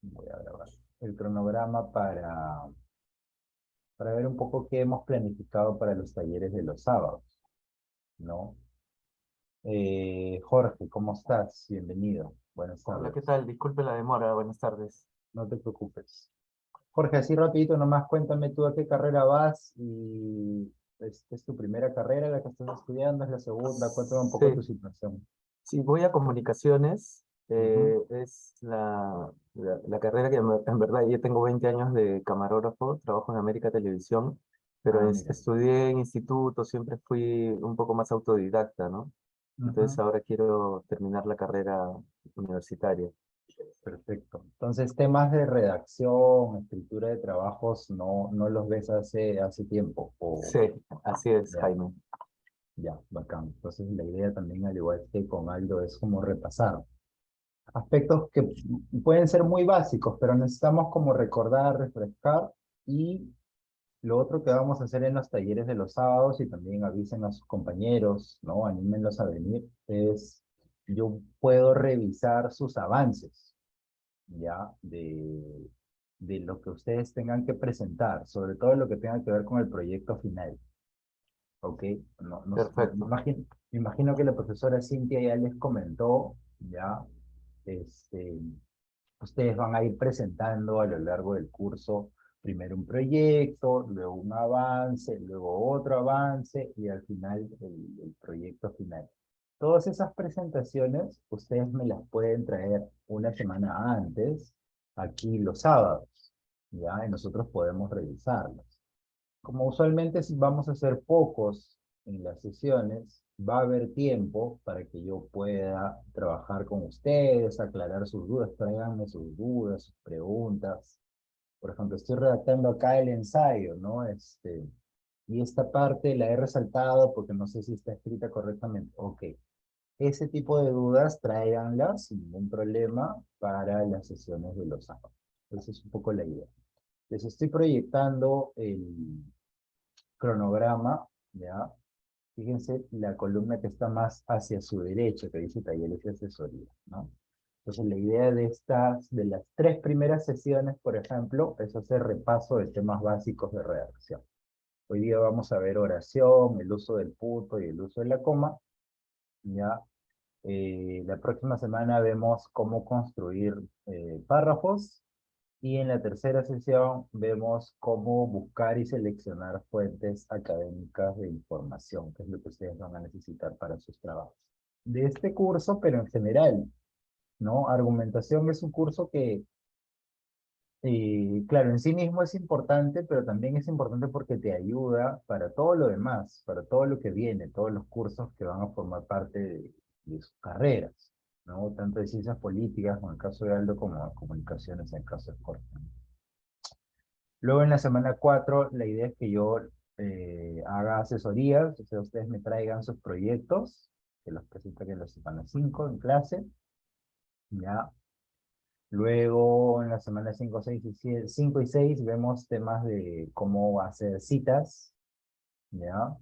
Voy a grabar el cronograma para ver un poco qué hemos planificado para los talleres de los sábados, ¿no? Jorge, ¿cómo estás? Bienvenido. Buenas Hola, ¿qué tardes. tal? Disculpe la demora, buenas tardes. No te preocupes. Jorge, así rapidito nomás cuéntame tú a qué carrera vas y ¿es tu primera carrera la que estás estudiando? ¿Es la segunda? Cuéntame un poco tu Sí, situación. sí, voy a comunicaciones. Ujú. Es la carrera que en verdad yo tengo 20 años de camarógrafo, trabajo en América Televisión, pero Ah, mira. estudié en instituto, siempre fui un poco más autodidacta, ¿no? Entonces Ujú. ahora quiero terminar la carrera universitaria. Perfecto. Entonces, temas de redacción, escritura de trabajos, no los ves hace tiempo. Sí, así es, Ya, Jaime. ya, bacán. Entonces, la idea también, al igual que con Aldo, es como repasar aspectos que pueden ser muy básicos, pero necesitamos como recordar, refrescar. Y lo otro que vamos a hacer en los talleres de los sábados, y también avisen a sus compañeros, ¿no? Anímenlos a venir, es yo puedo revisar sus avances, ¿ya? De lo que ustedes tengan que presentar, sobre todo lo que tenga que ver con el proyecto final, ¿ok? Perfecto. Me imagino que la profesora Cintia ya les comentó, ¿ya? Este, ustedes van a ir presentando a lo largo del curso primero un proyecto, luego un avance, luego otro avance y al final el proyecto final. Todas esas presentaciones ustedes me las pueden traer una semana antes, aquí los sábados, ¿ya? Y nosotros podemos revisarlas. Como usualmente vamos a hacer pocos en las sesiones, va a haber tiempo para que yo pueda trabajar con ustedes, aclarar sus dudas, tráiganme sus dudas, sus preguntas. Por ejemplo, estoy redactando acá el ensayo, ¿no? Y esta parte la he resaltado porque no sé si está escrita correctamente. Ok, ese tipo de dudas tráiganlas sin ningún problema para las sesiones de los sábados. Esa es un poco la idea. Les estoy proyectando el cronograma, ¿ya? Fíjense la columna que está más hacia su derecha, que dice talleres y asesoría, ¿no? Entonces, la idea de las tres primeras sesiones, por ejemplo, es hacer repaso de temas básicos de redacción. Hoy día vamos a ver oración, el uso del punto y el uso de la coma, ¿ya? La próxima semana vemos cómo construir párrafos y en la tercera sesión vemos cómo buscar y seleccionar fuentes académicas de información, que es lo que ustedes van a necesitar para sus trabajos. De este curso, pero en general, ¿no? Argumentación es un curso que, claro, en sí mismo es importante, pero también es importante porque te ayuda para todo lo demás, para todo lo que viene, todos los cursos que van a formar parte de sus carreras, ¿no? Tanto de ciencias políticas, como en el caso de Aldo, como de comunicaciones, en el caso de Jorge. Luego en la semana 4 la idea es que yo haga asesorías, o sea, ustedes me traigan sus proyectos, que los presentaré en la semana 5 en clase, ya. Luego en la semana 5 6 y 7 5 y 6 vemos temas de cómo hacer citas, ya.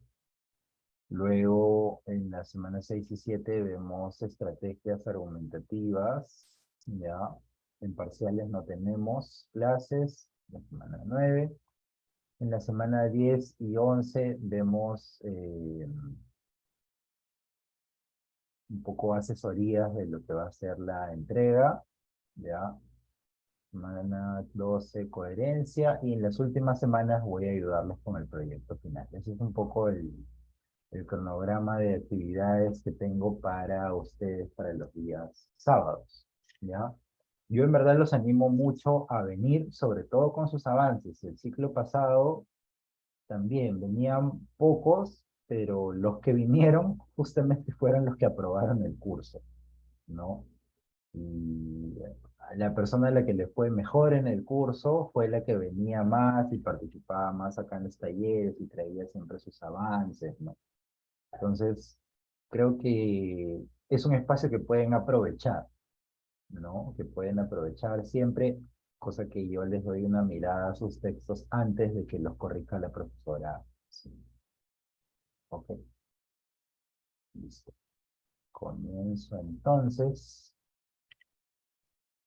Luego en la semana 6 y 7 vemos estrategias argumentativas, ya. En parciales no tenemos clases, la semana 9. En la semana 10 y 11 vemos un poco asesorías de lo que va a ser la entrega, ¿ya? Semana 12 coherencia, y en las últimas semanas voy a ayudarlos con el proyecto final. Ese es un poco el cronograma de actividades que tengo para ustedes para los días sábados, ¿ya? Yo en verdad los animo mucho a venir, sobre todo con sus avances. El ciclo pasado también venían pocos, pero los que vinieron justamente fueron los que aprobaron el curso, ¿no? Y la persona a la que le fue mejor en el curso fue la que venía más y participaba más acá en los talleres y traía siempre sus avances, ¿no? Entonces, creo que es un espacio que pueden aprovechar, ¿no? Que pueden aprovechar siempre, cosa que yo les doy una mirada a sus textos antes de que los corrija la profesora. Sí. Ok. Listo. Comienzo entonces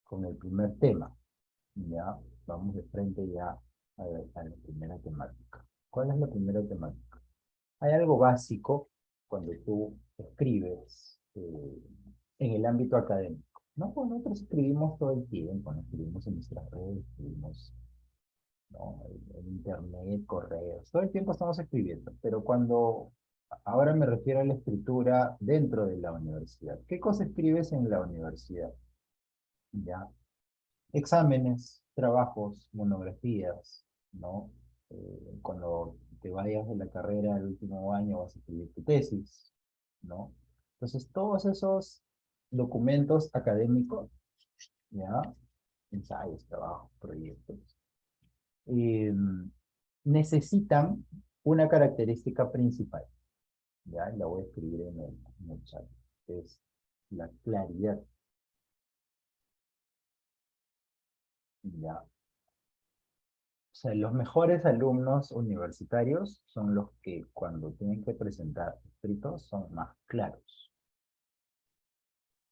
con el primer tema. Ya, vamos de frente ya a la primera temática. ¿Cuál es la primera temática? Hay algo básico cuando tú escribes en el ámbito académico. No, pues nosotros escribimos todo el tiempo, ¿no? Escribimos en nuestras redes, escribimos, ¿no? En internet, correos, todo el tiempo estamos escribiendo, pero cuando ahora me refiero a la escritura dentro de la universidad. ¿Qué cosa escribes en la universidad? ¿Ya? Exámenes, trabajos, monografías, ¿no? Cuando te vayas de la carrera el último año vas a escribir tu tesis, ¿no? Entonces, todos esos documentos académicos, ¿ya? Ensayos, trabajos, proyectos, eh, necesitan una característica principal, ¿ya? Y la voy a escribir en el chat, que es la claridad, ¿ya? O sea, los mejores alumnos universitarios son los que cuando tienen que presentar escritos son más claros,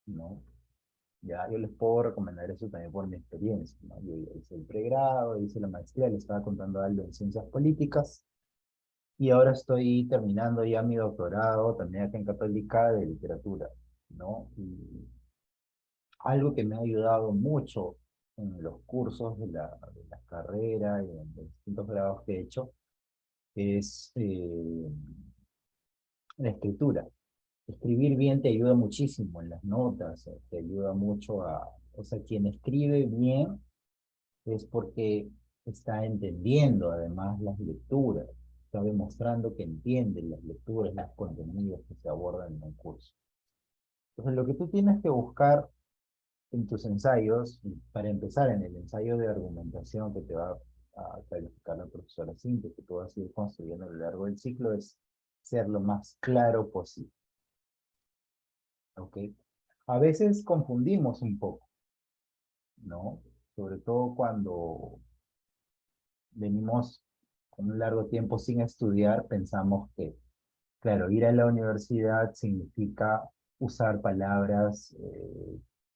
¿no? Ya yo les puedo recomendar eso también por mi experiencia, ¿no? Yo ya hice el pregrado, hice la maestría, le estaba contando algo en ciencias políticas y ahora estoy terminando ya mi doctorado también acá en Católica de literatura, ¿no? Y algo que me ha ayudado mucho en los cursos de la carrera y en los distintos grados que he hecho es la escritura. Escribir bien te ayuda muchísimo en las notas, te ayuda mucho a, o sea, quien escribe bien es porque está entendiendo además las lecturas, está demostrando que entiende las lecturas, los contenidos que se abordan en el curso. Entonces, lo que tú tienes que buscar en tus ensayos, y para empezar en el ensayo de argumentación que te va a calificar la profesora Cintia, que tú vas a ir construyendo a lo largo del ciclo, es ser lo más claro posible. ¿Ok? A veces confundimos un poco, ¿no? Sobre todo cuando venimos con un largo tiempo sin estudiar, pensamos que, claro, ir a la universidad significa usar palabras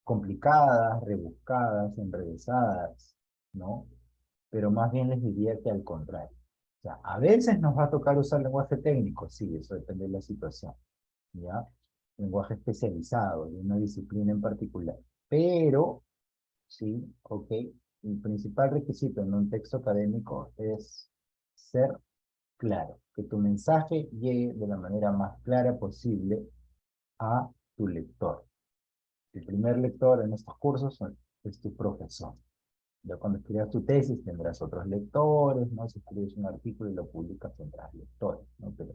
complicadas, rebuscadas, enrevesadas, ¿no? Pero más bien les diría que al contrario. O sea, a veces nos va a tocar usar lenguaje técnico, sí, eso depende de la situación, ¿ya? Lenguaje especializado, de una disciplina en particular. Pero, sí, ok, el principal requisito en un texto académico es ser claro, que tu mensaje llegue de la manera más clara posible a tu lector. El primer lector en estos cursos es tu profesor. Ya cuando escribas tu tesis tendrás otros lectores, ¿no? Si escribes un artículo y lo publicas tendrás lectores, ¿no? Pero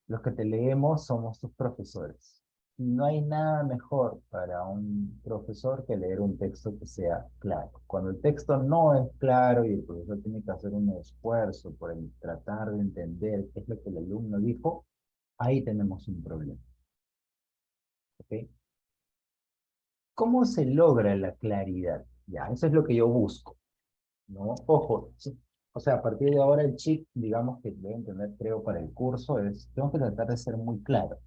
los que te leemos somos tus profesores. No hay nada mejor para un profesor que leer un texto que sea claro. Cuando el texto no es claro y el profesor tiene que hacer un esfuerzo por tratar de entender qué es lo que el alumno dijo, ahí tenemos un problema. ¿Ok? ¿Cómo se logra la claridad? Ya, eso es lo que yo busco, ¿no? Ojo, sí, o sea, a partir de ahora el chip, digamos que deben tener, creo, para el curso es, tengo que tratar de ser muy claro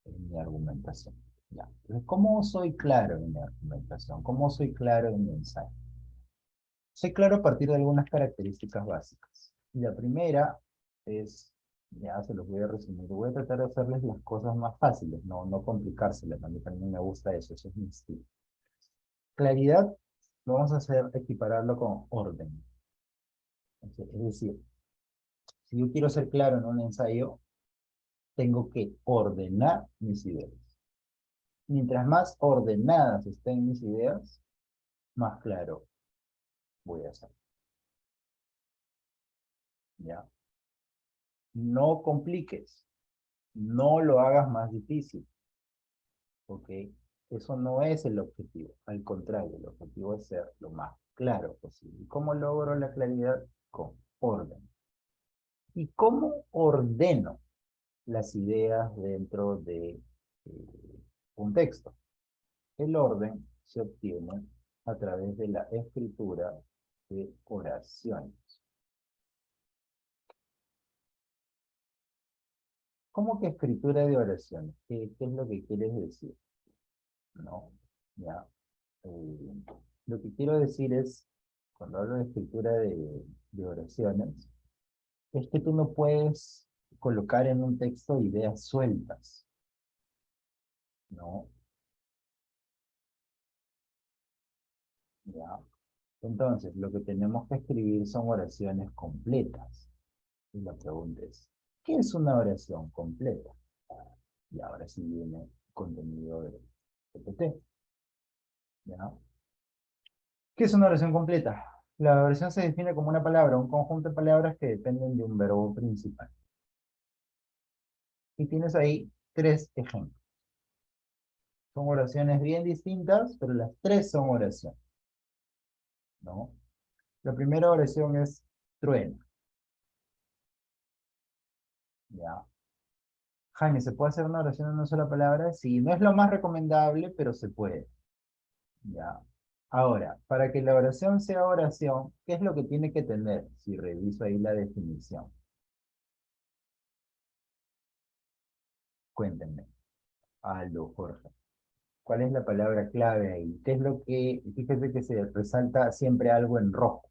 en mi argumentación. Ya. Entonces, ¿cómo soy claro en mi argumentación? ¿Cómo soy claro en mi ensayo? Soy claro a partir de algunas características básicas. Y la primera es, ya se los voy a resumir, voy a tratar de hacerles las cosas más fáciles, no complicárselas, a mí también me gusta eso, eso es mi estilo. Claridad, lo vamos a hacer equipararlo con orden. Es decir, si yo quiero ser claro en un ensayo, tengo que ordenar mis ideas. Mientras más ordenadas estén mis ideas, más claro voy a ser. ¿Ya? No compliques, no lo hagas más difícil, ¿ok? Eso no es el objetivo, al contrario, el objetivo es ser lo más claro posible. ¿Y cómo logro la claridad? Con orden. ¿Y cómo ordeno las ideas dentro de un texto? El orden se obtiene a través de la escritura de oraciones. ¿Cómo que escritura de oraciones? ¿Qué es lo que quieres decir? ¿No? ¿Ya? Eh, Lo que quiero decir es, cuando hablo de escritura de oraciones, es que tú no puedes colocar en un texto ideas sueltas, ¿no? ¿Ya? Entonces, lo que tenemos que escribir son oraciones completas. Y la pregunta es, ¿qué es una oración completa? Y ahora sí viene contenido de GPT, ¿ya? ¿Qué es una oración completa? La oración se define como una palabra, un conjunto de palabras que dependen de un verbo principal. Y tienes ahí tres ejemplos. Son oraciones bien distintas, pero las tres son oraciones, ¿no? La primera oración es truena, ¿ya? Jaime, ¿se puede hacer una oración en una sola palabra? Sí, no es lo más recomendable, pero se puede, ¿ya? Ahora, para que la oración sea oración, ¿qué es lo que tiene que tener? Si reviso ahí la definición. Cuéntenme. Aldo, Jorge. ¿Cuál es la palabra clave ahí? ¿Qué es lo que, fíjese que se resalta siempre algo en rojo?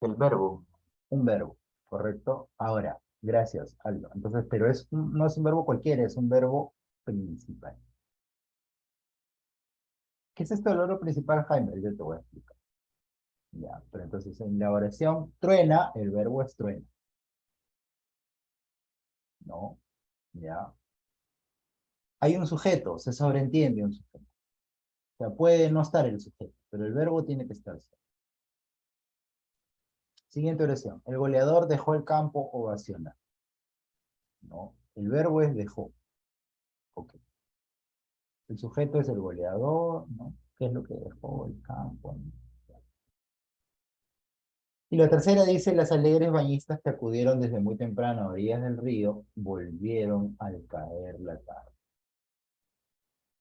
El verbo. Un verbo, ¿correcto? Ahora, gracias, Aldo. Entonces, pero no es un verbo cualquiera, es un verbo principal. ¿Qué es esto del verbo principal, Jaime? Yo te voy a explicar. Ya, pero entonces en la oración truena, el verbo es truena, ¿no? Ya. Hay un sujeto, se sobreentiende un sujeto. O sea, puede no estar el sujeto, pero el verbo tiene que estar. Siguiente oración. El goleador dejó el campo ovacional, ¿no? El verbo es dejó. Ok. El sujeto es el goleador, ¿no? ¿Qué es lo que dejó el campo? ¿No? Y la tercera dice, las alegres bañistas que acudieron desde muy temprano a orillas del río, volvieron al caer la tarde,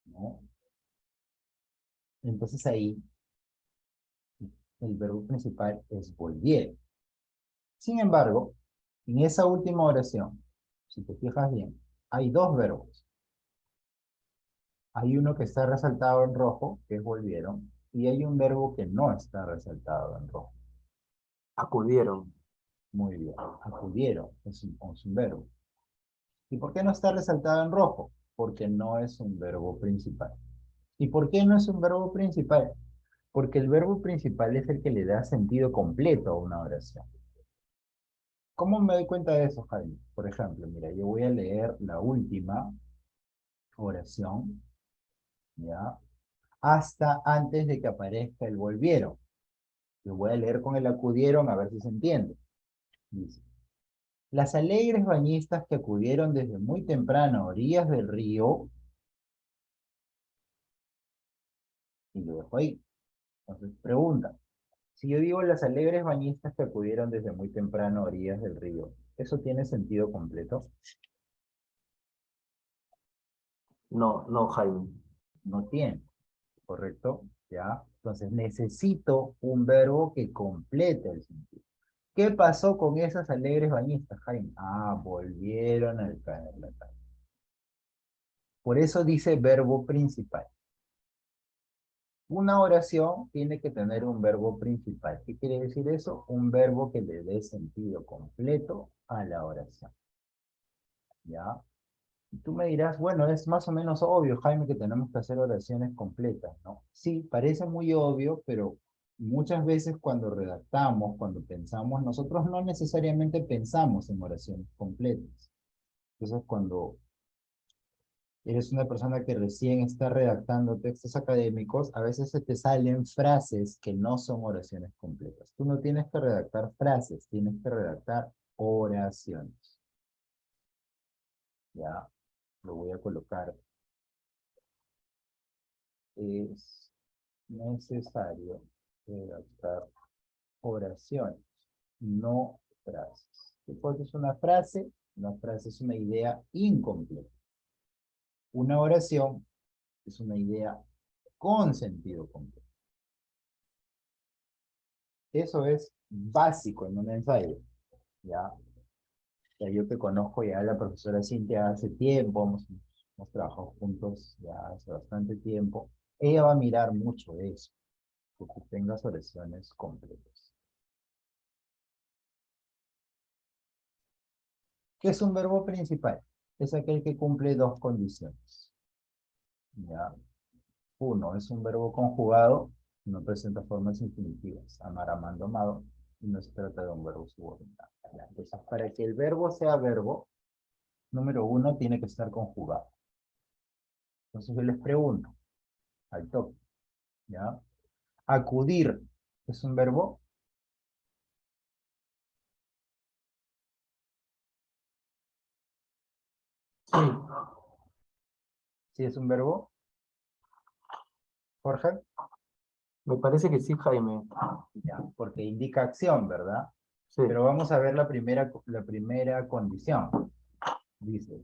¿no? Entonces ahí el verbo principal es volvieron. Sin embargo, en esa última oración, si te fijas bien, hay dos verbos. Hay uno que está resaltado en rojo, que es volvieron, y hay un verbo que no está resaltado en rojo. Acudieron. Muy bien, acudieron, es un verbo. ¿Y por qué no está resaltado en rojo? Porque no es un verbo principal. ¿Y por qué no es un verbo principal? Porque el verbo principal es el que le da sentido completo a una oración. ¿Cómo me doy cuenta de eso, Jaime? Por ejemplo, mira, yo voy a leer la última oración, ¿ya? Hasta antes de que aparezca el volvieron. Lo voy a leer con el acudieron a ver si se entiende. Dice, las alegres bañistas que acudieron desde muy temprano a orillas del río, y lo dejo ahí. Entonces, pregunta, si yo digo las alegres bañistas que acudieron desde muy temprano a orillas del río, ¿eso tiene sentido completo? No, no, Jaime. No tiene, ¿correcto? ¿Ya? Entonces necesito un verbo que complete el sentido. ¿Qué pasó con esas alegres bañistas, Jaime? Ah, volvieron al caer la tarde. Por eso dice verbo principal. Una oración tiene que tener un verbo principal. ¿Qué quiere decir eso? Un verbo que le dé sentido completo a la oración. ¿Ya? Y tú me dirás, bueno, es más o menos obvio, Jaime, que tenemos que hacer oraciones completas, ¿no? Sí, parece muy obvio, pero muchas veces cuando redactamos, cuando pensamos, nosotros no necesariamente pensamos en oraciones completas. Entonces, cuando eres una persona que recién está redactando textos académicos, a veces se te salen frases que no son oraciones completas. Tú no tienes que redactar frases, tienes que redactar oraciones. Ya, lo voy a colocar. Es necesario redactar oraciones, no frases. Después es una frase es una idea incompleta. Una oración es una idea con sentido completo. Eso es básico en un ensayo, ¿ya? Ya yo te conozco ya la profesora Cintia hace tiempo, hemos trabajado juntos ya hace bastante tiempo. Ella va a mirar mucho de eso. que tengas oraciones completas. ¿Qué es un verbo principal? Es aquel que cumple dos condiciones. ¿Ya? Uno, es un verbo conjugado, no presenta formas infinitivas. Amar, amando, amado, y no se trata de un verbo subordinado. ¿Ya? Entonces, para que el verbo sea verbo, número uno, tiene que estar conjugado. Entonces yo les pregunto, al toque, ¿ya? Acudir, ¿es un verbo? Sí, ¿Sí es un verbo? Jorge, me parece que sí, Jaime. ya, porque indica acción, ¿verdad? Sí, Pero vamos a ver la primera condición. Dice,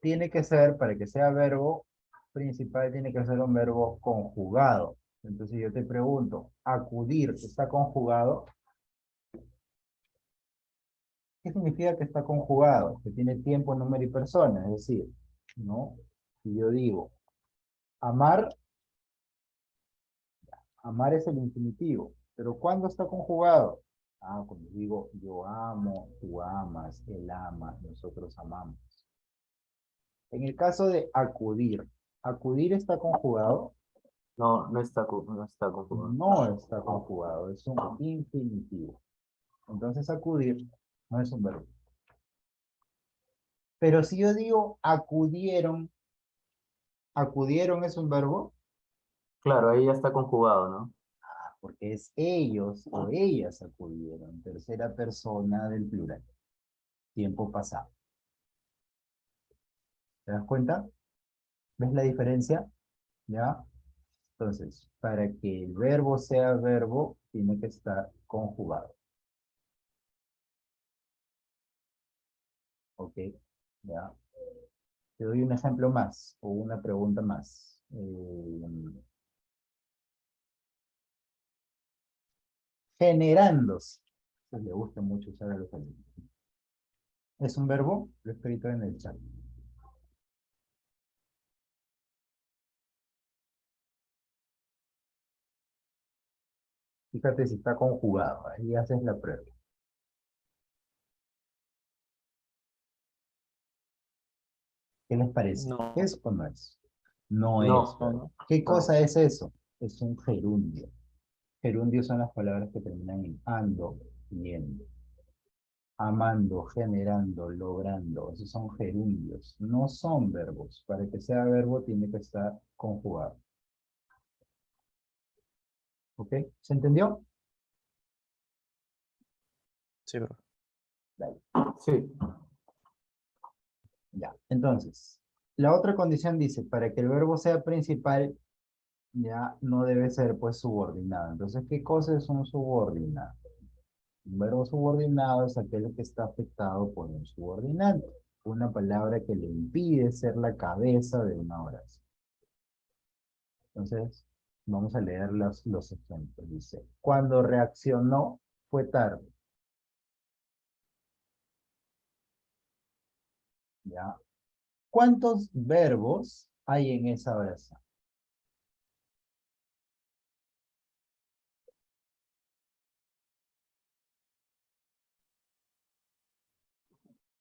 tiene que ser, para que sea verbo principal, tiene que ser un verbo conjugado. Entonces yo te pregunto, acudir, ¿está conjugado? ¿Qué significa que está conjugado? Que tiene tiempo, número y persona, es decir, ¿no? Si yo digo, amar, amar es el infinitivo, pero ¿cuándo está conjugado? Ah, cuando digo yo amo, tú amas, él ama, nosotros amamos. En el caso de acudir, ¿acudir está conjugado? no, no está conjugado. No está conjugado, es un infinitivo. Entonces acudir no es un verbo. Pero si yo digo acudieron, acudieron es un verbo, Claro, ahí ya está conjugado, ¿no? porque es ellos o ellas acudieron, tercera persona del plural, tiempo pasado. ¿Te das cuenta? ¿Ves la diferencia? ¿Ya? Entonces, para que el verbo sea verbo, tiene que estar conjugado. ¿Ok? ¿Ya? Te doy un ejemplo más o una pregunta más. Generándose. Pues le gusta mucho usar a los alumnos. ¿Es un verbo? Lo he escrito en el chat. Fíjate si está conjugado. Ahí haces la prueba. ¿Qué les parece? No, ¿Es o no es? No es, no, ¿verdad? no, ¿Qué no. cosa es eso? Es un gerundio. Gerundios son las palabras que terminan en ando, yendo. Amando, generando, logrando. Esos son gerundios. No son verbos. Para que sea verbo tiene que estar conjugado. ¿Ok? ¿Se entendió? Sí, bro. Dale. Sí, Ya. Entonces, la otra condición dice, para que el verbo sea principal, ya no debe ser pues subordinado. Entonces, ¿qué cosa es un subordinado? Un verbo subordinado es aquel que está afectado por un subordinante, una palabra que le impide ser la cabeza de una oración. Entonces, vamos a leer los ejemplos. Dice, cuando reaccionó fue tarde. ¿Ya? ¿Cuántos verbos hay en esa oración?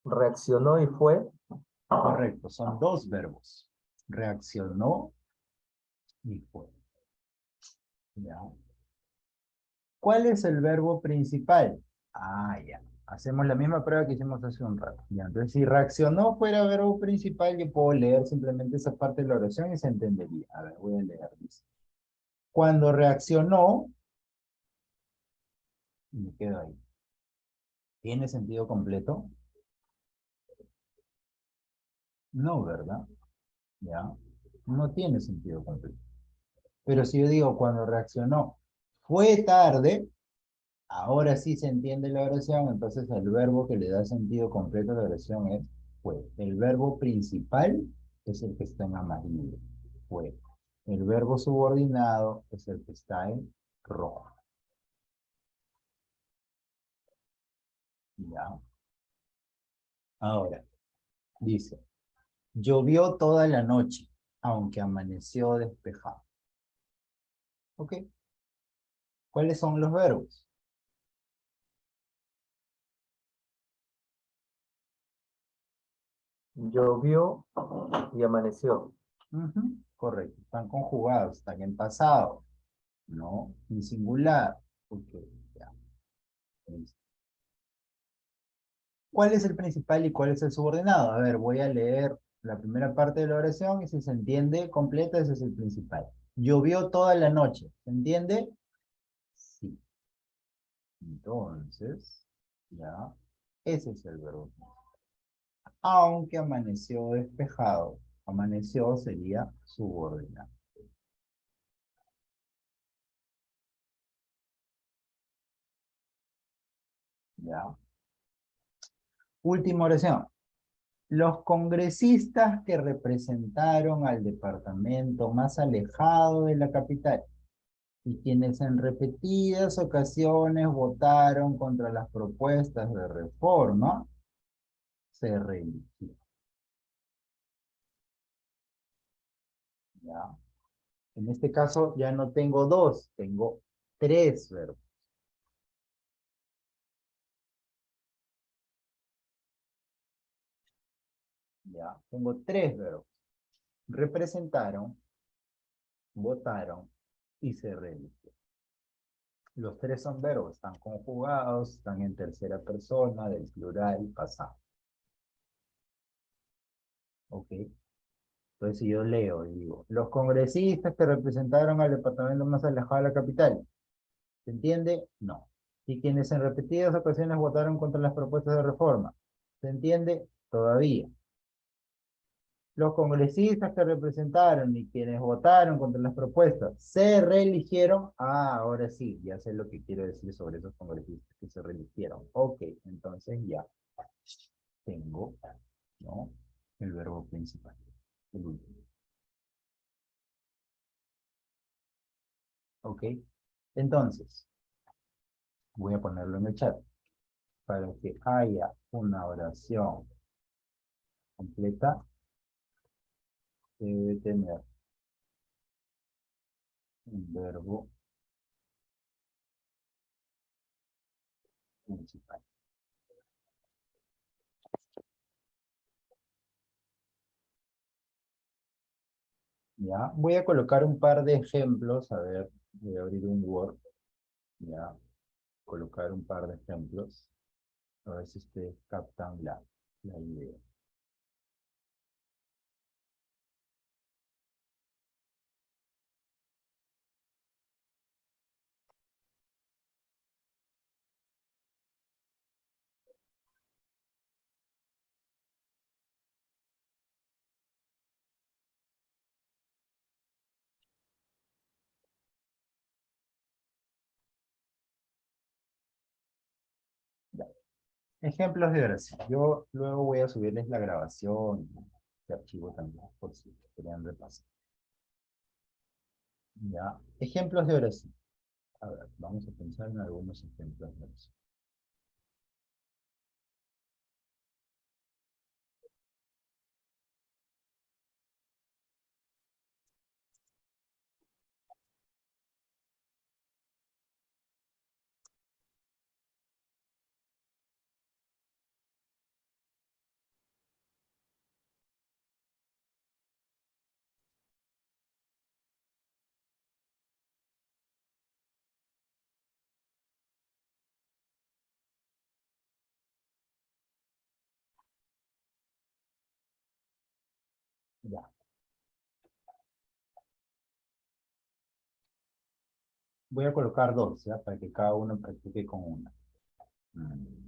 reaccionó y fue. Correcto, son dos verbos. Reaccionó y fue. ¿Ya? ¿Cuál es el verbo principal? Ah, ya. Hacemos la misma prueba que hicimos hace un rato. Ya, entonces, si reaccionó fuera verbo principal, yo puedo leer simplemente esa parte de la oración y se entendería. A ver, voy a leer. Dice, cuando reaccionó, y me quedo ahí. ¿Tiene sentido completo? No, ¿verdad? Ya. No tiene sentido completo. Pero si yo digo cuando reaccionó fue tarde, ahora sí se entiende la oración, entonces el verbo que le da sentido completo a la oración es fue. El verbo principal es el que está en amarillo, fue. El verbo subordinado es el que está en rojo. ¿Ya? Ahora, dice, llovió toda la noche, aunque amaneció despejado. ¿Ok? ¿Cuáles son los verbos? Llovió y amaneció. Ujú, correcto, están conjugados, están en pasado, no en singular. Ok, ya, listo. ¿Cuál es el principal y cuál es el subordinado? A ver, voy a leer la primera parte de la oración y si se entiende completa, ese es el principal. Llovió toda la noche, ¿se entiende? Sí. Entonces, ya, ese es el verbo. Aunque amaneció despejado, amaneció sería subordinado. Ya. Última oración. Los congresistas que representaron al departamento más alejado de la capital y quienes en repetidas ocasiones votaron contra las propuestas de reforma se reeligieron. ¿Ya? En este caso ya no tengo dos, tengo tres verbos. ¿Ya? Tengo tres verbos. Representaron, votaron y se reeligieron. Los tres son verbos, están conjugados, están en tercera persona, del plural, pasado. ¿Ok? Entonces, si yo leo y digo, los congresistas que representaron al departamento más alejado de la capital, ¿se entiende? No. Y quienes en repetidas ocasiones votaron contra las propuestas de reforma, ¿se entiende? Todavía. Los congresistas que representaron y quienes votaron contra las propuestas se reeligieron. Ah, ahora sí, ya sé lo que quiero decir sobre esos congresistas que se reeligieron. Ok, entonces ya tengo, ¿no? El verbo principal, el último. Ok, entonces voy a ponerlo en el chat para que haya una oración completa. Debe tener un verbo principal. ¿Ya? Voy a colocar un par de ejemplos. A ver, voy a abrir un Word. ¿Ya? Colocar un par de ejemplos. A ver si ustedes captan la idea. Ya. Ejemplos de oración. Yo luego voy a subirles la grabación, este archivo también, por si querían repasar. ¿Ya? Ejemplos de oración. A ver, vamos a pensar en algunos ejemplos de oración. Ya. Voy a colocar dos, ¿ya? Para que cada uno practique con una. Mm.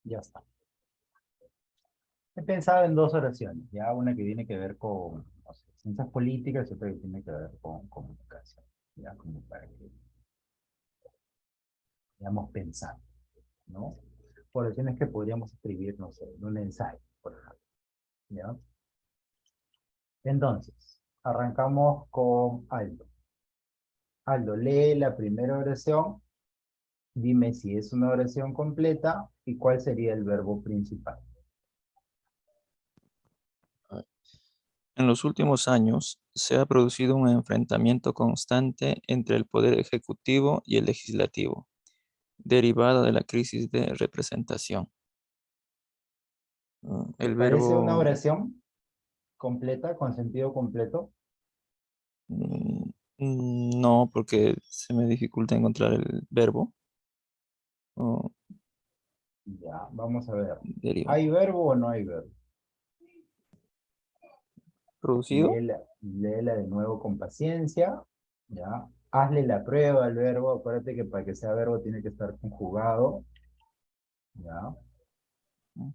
Ya está. He pensado en dos oraciones, ya una que tiene que ver con, no sé, ciencias políticas y otra que tiene que ver con comunicación, ya como para que vayamos pensando, ¿no? Oraciones que podríamos escribir, no sé, en un ensayo, por ejemplo, ¿ya? Entonces, arrancamos con Aldo. Aldo, lee la primera oración, dime si es una oración completa y cuál sería el verbo principal. En los últimos años se ha producido un enfrentamiento constante entre el poder ejecutivo y el legislativo, derivado de la crisis de representación. ¿Te El parece una verbo, oración completa, con sentido completo? mm, no, porque se me dificulta encontrar el verbo. Oh, Ya, vamos a ver. deriva. ¿Hay verbo o no hay verbo? ¿Producido? Léela de nuevo con paciencia, ¿ya? Hazle la prueba al verbo, acuérdate que para que sea verbo tiene que estar conjugado, ¿ya? Mm,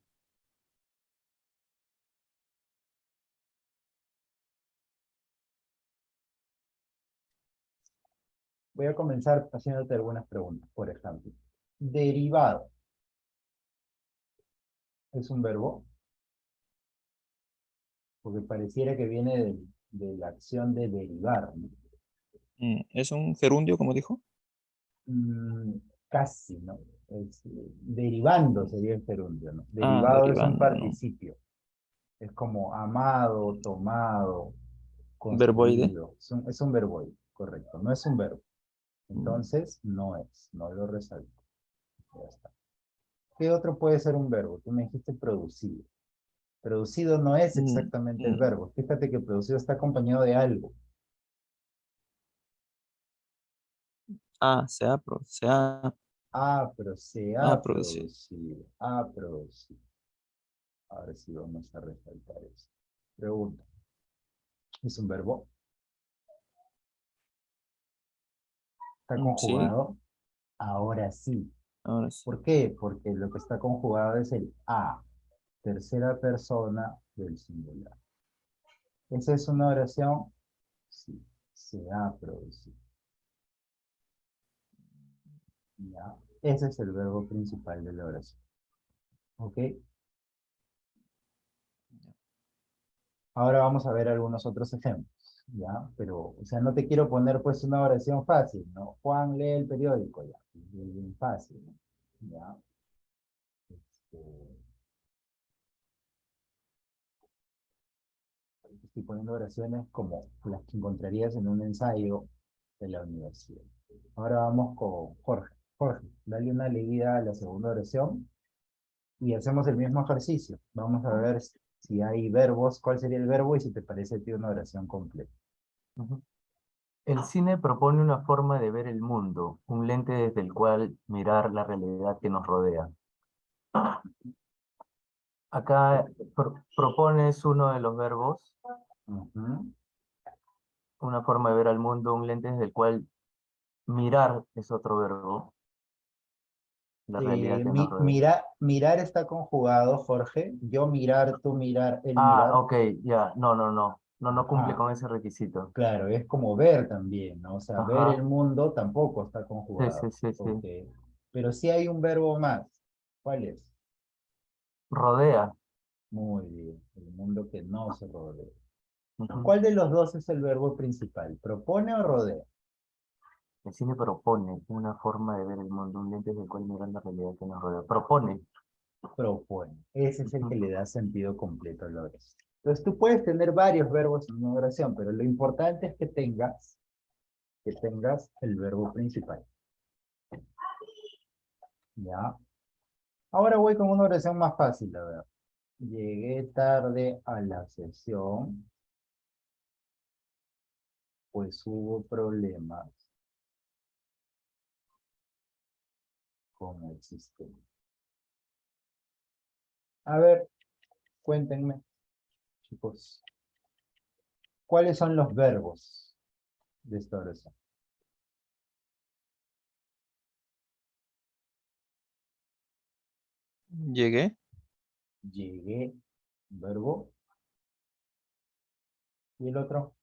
Voy a comenzar haciéndote algunas preguntas, por ejemplo. Derivado, ¿es un verbo? Porque pareciera que viene de la acción de derivar, ¿no? ¿Es un gerundio, como dijo? Mm, casi, ¿no? Derivando sería el gerundio, ¿no? Ah, Derivado es un derivando, no. participio. Es como amado, tomado, Verboide. construido. Es un verbo, correcto. No es un verbo. Mm, Entonces, no es. No lo resalto. Ya está. ¿Qué otro puede ser un verbo? Tú me dijiste producido. Producido no es mm, exactamente el mm. verbo. Fíjate que producido está acompañado de algo. Pero se ha ha producido. producido. Ha producido. Ahora sí vamos a resaltar eso. Pregunta. ¿Es un verbo? ¿Está Sí, conjugado? Ahora sí. ahora sí. ¿Por qué? Porque lo que está conjugado es el a, tercera persona del singular. ¿Esa es una oración? Sí, se ha producido. ¿Ya? Ese es el verbo principal de la oración. ¿Ok? Ahora vamos a ver algunos otros ejemplos. ¿Ya? Pero, o sea, no te quiero poner pues una oración fácil, ¿no? Juan lee el periódico, ya. Es bien fácil, ¿no? ¿Ya? Este, estoy poniendo oraciones como las que encontrarías en un ensayo de la universidad. Ahora vamos con Jorge. Jorge, dale una leída a la segunda oración y hacemos el mismo ejercicio. Vamos a ver si hay verbos, cuál sería el verbo y si te parece a ti una oración completa. Ujú. El cine propone una forma de ver el mundo, un lente desde el cual mirar la realidad que nos rodea. Acá propones uno de los verbos, Ujú. una forma de ver al mundo, un lente desde el cual mirar es otro verbo, la realidad que nos rodea. Mirar está conjugado, Jorge. Yo mirar, tú mirar, él Ah, mirar. ok, ya, no cumple Ajá, con ese requisito. claro, es como ver también, ¿no? O sea, ver el Ajá, mundo tampoco está sí, sí, conjugado. sí, sí. Ok. Pero sí hay un verbo más. ¿Cuál es? Rodea. Muy bien, el mundo que no se rodea. Ujú. ¿Cuál de los dos es el verbo principal? ¿Propone o rodea? El cine propone una forma de ver el mundo, un lente desde el cual mirar la realidad que nos rodea. Propone. Propone. Ese es el que Ujú. le da sentido completo a la oración. Entonces tú puedes tener varios verbos en una oración, pero lo importante es que tengas el verbo principal. ¿Ya? Ahora voy con una oración más fácil, a ver. Llegué tarde a la sesión, pues hubo problemas con el sistema. A ver, cuéntenme, chicos, ¿cuáles son los verbos de esta oración? Llegué. Llegué, verbo. ¿Y el otro?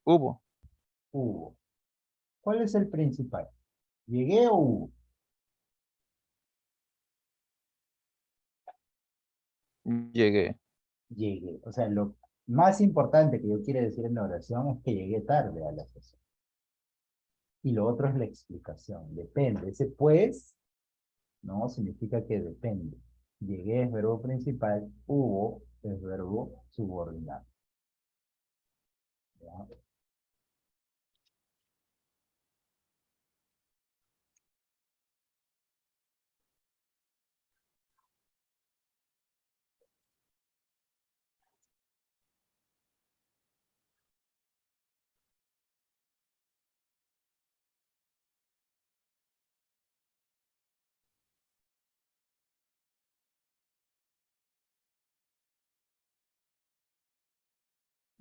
Hubo. Hubo. ¿Cuál es el principal? ¿Llegué o hubo? Llegué. Llegué. O sea, lo más importante que yo quiero decir en la oración es que llegué tarde a la sesión. Y lo otro es la explicación. Depende. Ese pues, no, significa que depende. Llegué es verbo principal, hubo es verbo subordinado. ¿Ya?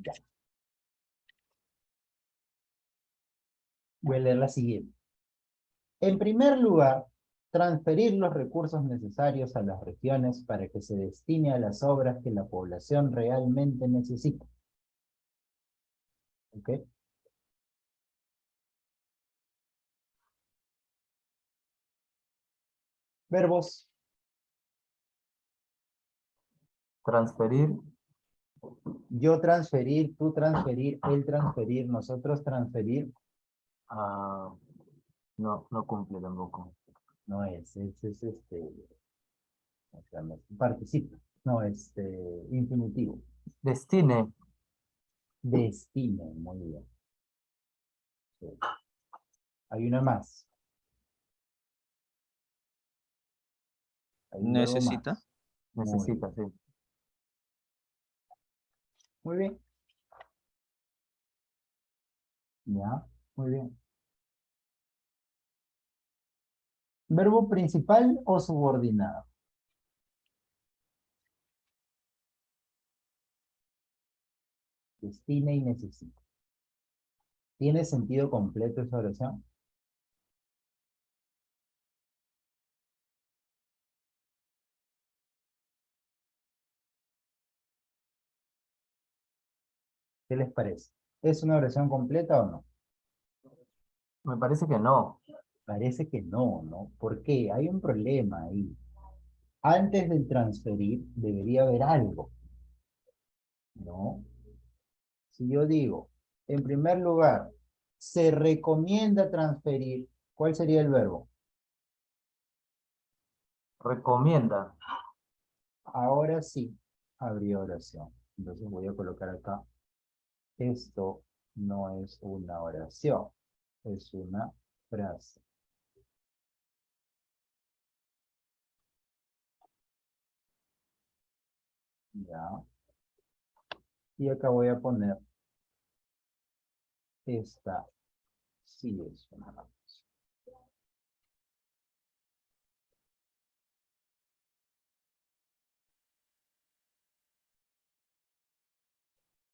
Ya. Voy a leer la siguiente. En primer lugar, transferir los recursos necesarios a las regiones para que se destine a las obras que la población realmente necesita. ¿Ok? Verbos. Transferir, Yo transferir, tú transferir, él transferir, nosotros transferir. ah, no, no cumple tampoco. No es ¿cómo se llama? Participo. No, infinitivo. Destine, Destino, muy bien. Sí. Hay una más. Hay un verbo Necesita. más. Muy necesita, bien. sí. Muy bien. Ya, muy bien. ¿Verbo principal o subordinado? Destina y necesita. ¿Tiene sentido completo esa oración? ¿Qué les parece? ¿Es una oración completa o no? Me parece que no. Parece que no, ¿no? ¿Por qué? Hay un problema ahí. Antes del transferir debería haber algo, ¿no? Si yo digo, en primer lugar, se recomienda transferir, ¿cuál sería el verbo? Recomienda. Ahora sí, habría oración. Entonces voy a colocar acá, esto no es una oración, es una frase. ¿Ya? Y acá voy a poner, esta sí es una oración.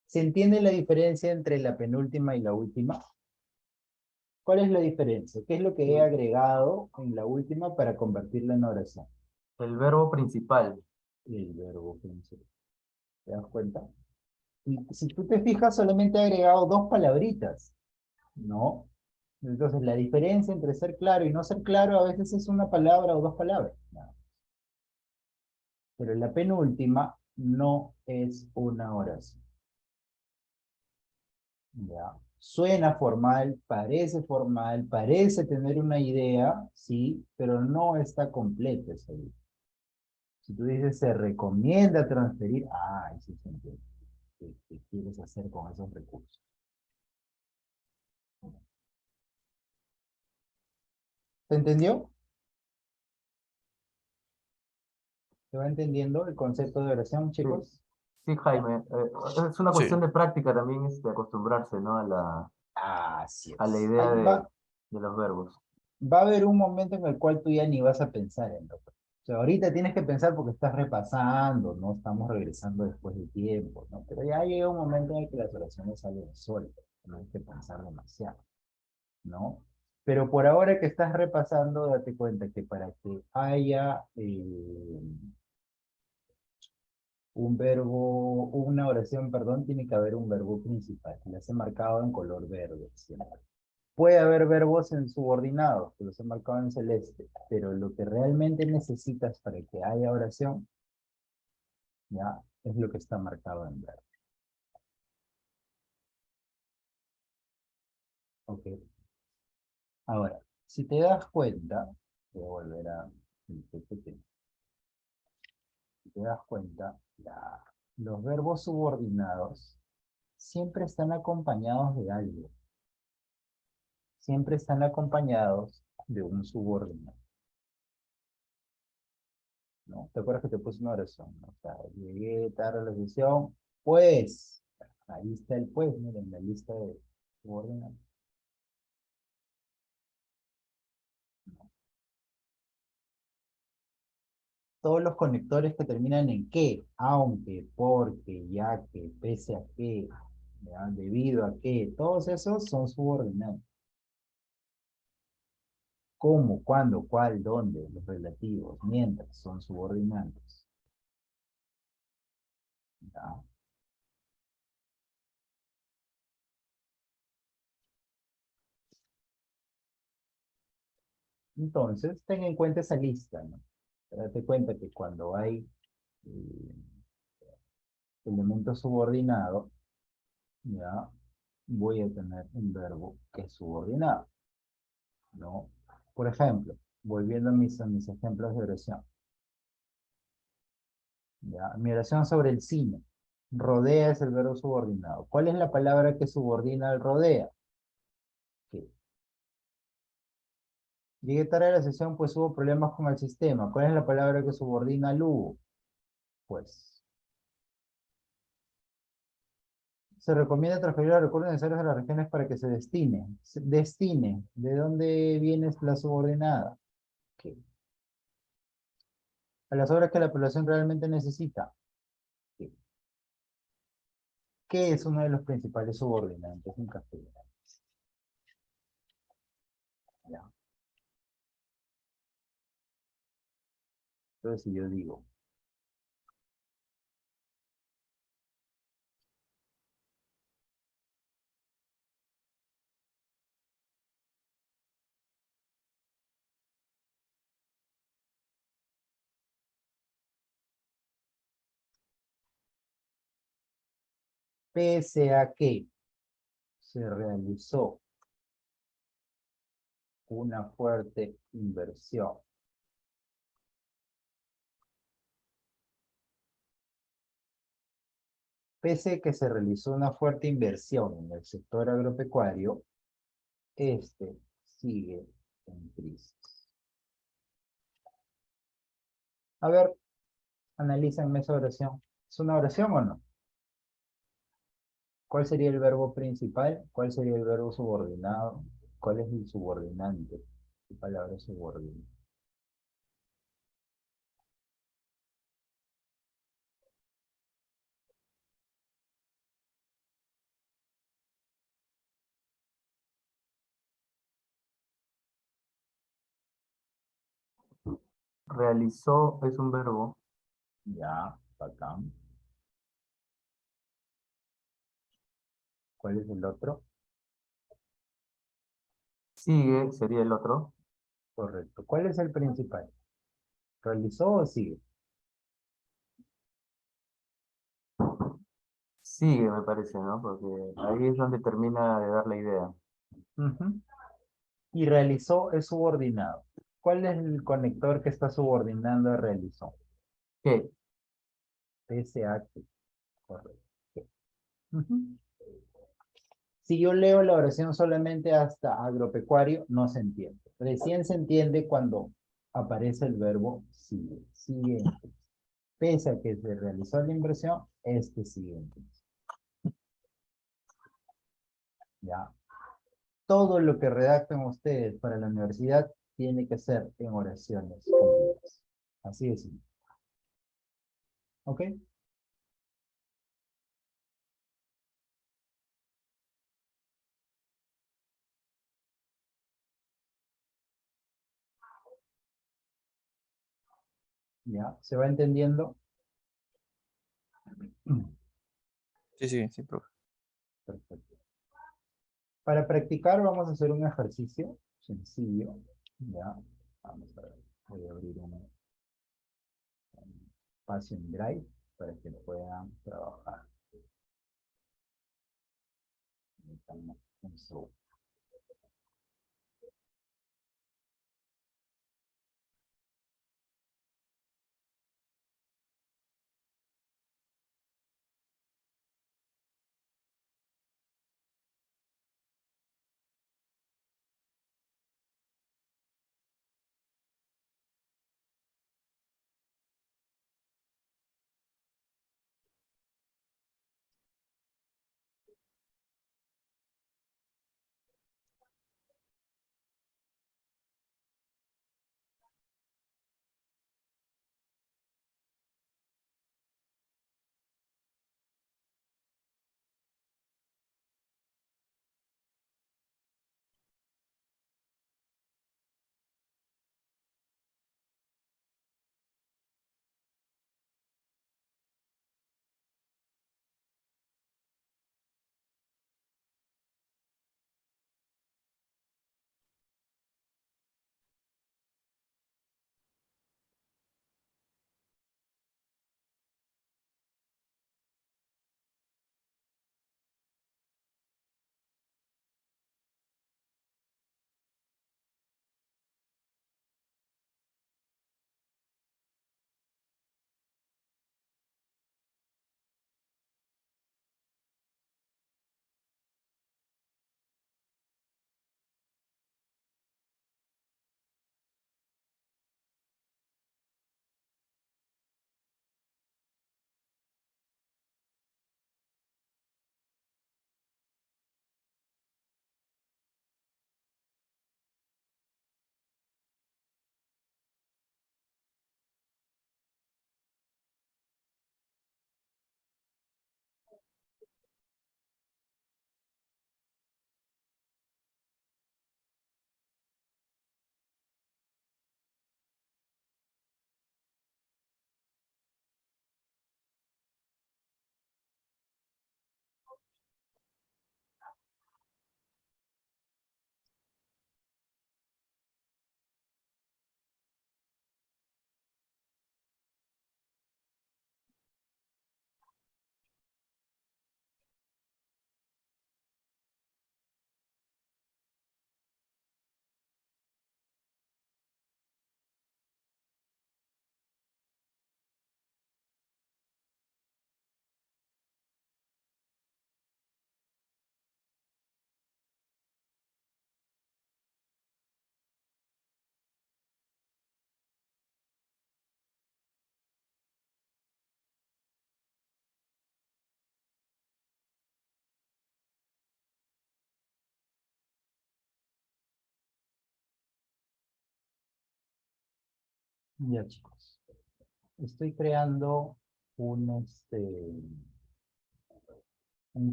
¿Se entiende la diferencia entre la penúltima y la última? ¿Cuál es la diferencia? ¿Qué es lo que he Sí. agregado en la última para convertirla en oración? El verbo principal. El verbo principal. ¿Te das cuenta? Y si tú te fijas, solamente he agregado dos palabritas, ¿no? Entonces, la diferencia entre ser claro y no ser claro a veces es una palabra o dos palabras. ¿No? Pero la penúltima no es una oración. ¿Ya? Suena formal, parece tener una idea, sí, pero no está completo esa idea. Si tú dices se recomienda transferir, ese es el que quieres hacer con esos recursos. ¿Se entendió? ¿Se va entendiendo el concepto de oración, Sí, chicos? sí, Jaime. Es una Sí. cuestión de práctica también, acostumbrarse, ¿no? Así A la es. idea Ahí de los verbos. va a haber un momento en el cual tú ya ni vas a pensar en lo. O sea, ahorita tienes que pensar porque estás repasando, ¿no? Estamos regresando después de tiempo, ¿no? Pero ya llega un momento en el que las oraciones salen solas, no hay que pensar demasiado, ¿no? Pero por ahora que estás repasando, date cuenta que para que haya un verbo, una oración, perdón, tiene que haber un verbo principal. Les he marcado en color verde siempre. Puede haber verbos en subordinados, que los he marcado en celeste, pero lo que realmente necesitas para que haya oración, ya, es lo que está marcado en verde. Ok. Ahora, si te das cuenta, voy a volver a el PPT. Si te das cuenta, los verbos subordinados siempre están acompañados de algo. Siempre están acompañados de un subordinado, ¿no? ¿Te acuerdas que te puse una oración, ¿no? O sea, llegué tarde a la sesión, pues, ahí está el pues, miren, la lista de subordinados. Todos los conectores que terminan en que, aunque, porque, ya que, pese a que, ¿ya? Debido a que, todos esos son subordinados. ¿Cómo, cuándo, cuál, dónde? Los relativos, mientras, son subordinados. ¿Ya? Entonces, ten en cuenta esa lista, ¿no? Date cuenta que cuando hay eh, elemento subordinado, ya voy a tener un verbo que es subordinado, ¿no? Por ejemplo, volviendo a mis ejemplos de oración. ¿Ya? Mi oración sobre el cine. Rodea es el verbo subordinado. ¿Cuál es la palabra que subordina al rodea? ¿Qué? Llegué tarde a la sesión, pues hubo problemas con el sistema. ¿Cuál es la palabra que subordina al hubo? Pues. Se recomienda transferir los recursos necesarios a las regiones para que se destine. Destine. ¿De dónde viene la subordinada? ¿Qué? A las obras que la población realmente necesita. ¿Qué? ¿Qué es uno de los principales subordinantes en castellano? Ya. Entonces, si yo digo, pese a que se realizó una fuerte inversión pese a que se realizó una fuerte inversión en el sector agropecuario, este sigue en crisis. A ver, analícenme esa oración. ¿Es una oración o no? ¿Cuál sería el verbo principal? ¿Cuál sería el verbo subordinado? ¿Cuál es el subordinante? ¿Qué palabra subordina? Realizó es un verbo. Ya, bacán. ¿Cuál es el otro? Sigue sería el otro. Correcto. ¿Cuál es el principal? ¿Realizó o sigue? Sigue, me parece, ¿no? Porque ahí es donde termina de dar la idea. Ujú. Y realizó es subordinado. ¿Cuál es el conector que está subordinando a realizó? ¿Qué? PSH, correcto. Ujú. Si yo leo la oración solamente hasta agropecuario, no se entiende. Recién se entiende cuando aparece el verbo sigue. Siguiente. Pese a que se realizó la inversión, este siguiente. ¿Ya? Todo lo que redactan ustedes para la universidad tiene que ser en oraciones completas. Así es. ¿Ok? ¿Ya? ¿Se va entendiendo? Sí, profe. Perfecto. Para practicar vamos a hacer un ejercicio sencillo. ¿Ya? Vamos a ver. Voy a abrir un espacio en Drive para que puedan trabajar. Un segundo. Ya, chicos. Estoy creando un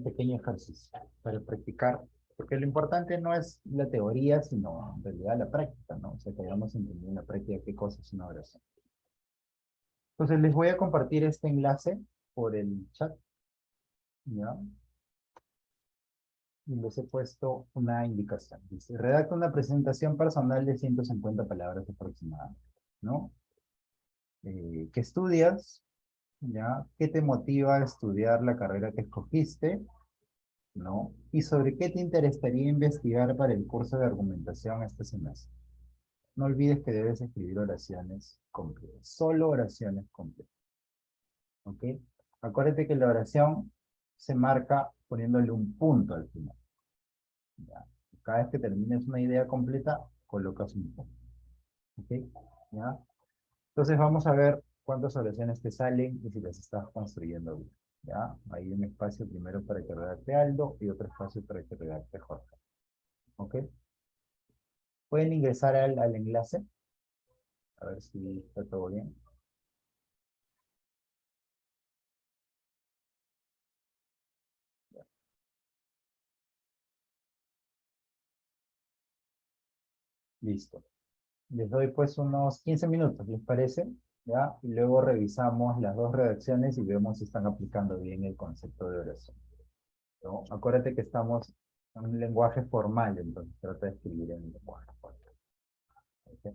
pequeño ejercicio para practicar, porque lo importante no es la teoría, sino en realidad la práctica, ¿no? O sea, que vayamos entendiendo en la práctica qué cosa es una oración. Entonces les voy a compartir este enlace por el chat, ¿ya? Y les he puesto una indicación. Dice, redacta una presentación personal de 150 palabras aproximadamente, ¿no? ¿Qué estudias? ¿Ya? ¿Qué te motiva a estudiar la carrera que escogiste? ¿No? ¿Y sobre qué te interesaría investigar para el curso de argumentación este semestre? No olvides que debes escribir oraciones completas, solo oraciones completas, ¿ok? Acuérdate que la oración se marca poniéndole un punto al final, ¿ya? Cada vez que termines una idea completa, colocas un punto, ¿ok? ¿Ya? Entonces vamos a ver cuántas oraciones te salen y si las estás construyendo bien, ¿ya? Hay un espacio primero para que redacte Aldo y otro espacio para que redacte Jorge, ¿ok? Pueden ingresar al enlace, a ver si está todo bien. Listo. Les doy pues unos 15 minutos, ¿les parece? ¿ya? Y luego revisamos las dos redacciones y vemos si están aplicando bien el concepto de oración, ¿no? Acuérdate que estamos en un lenguaje formal, entonces trata de escribir en un lenguaje formal. ¿Ok?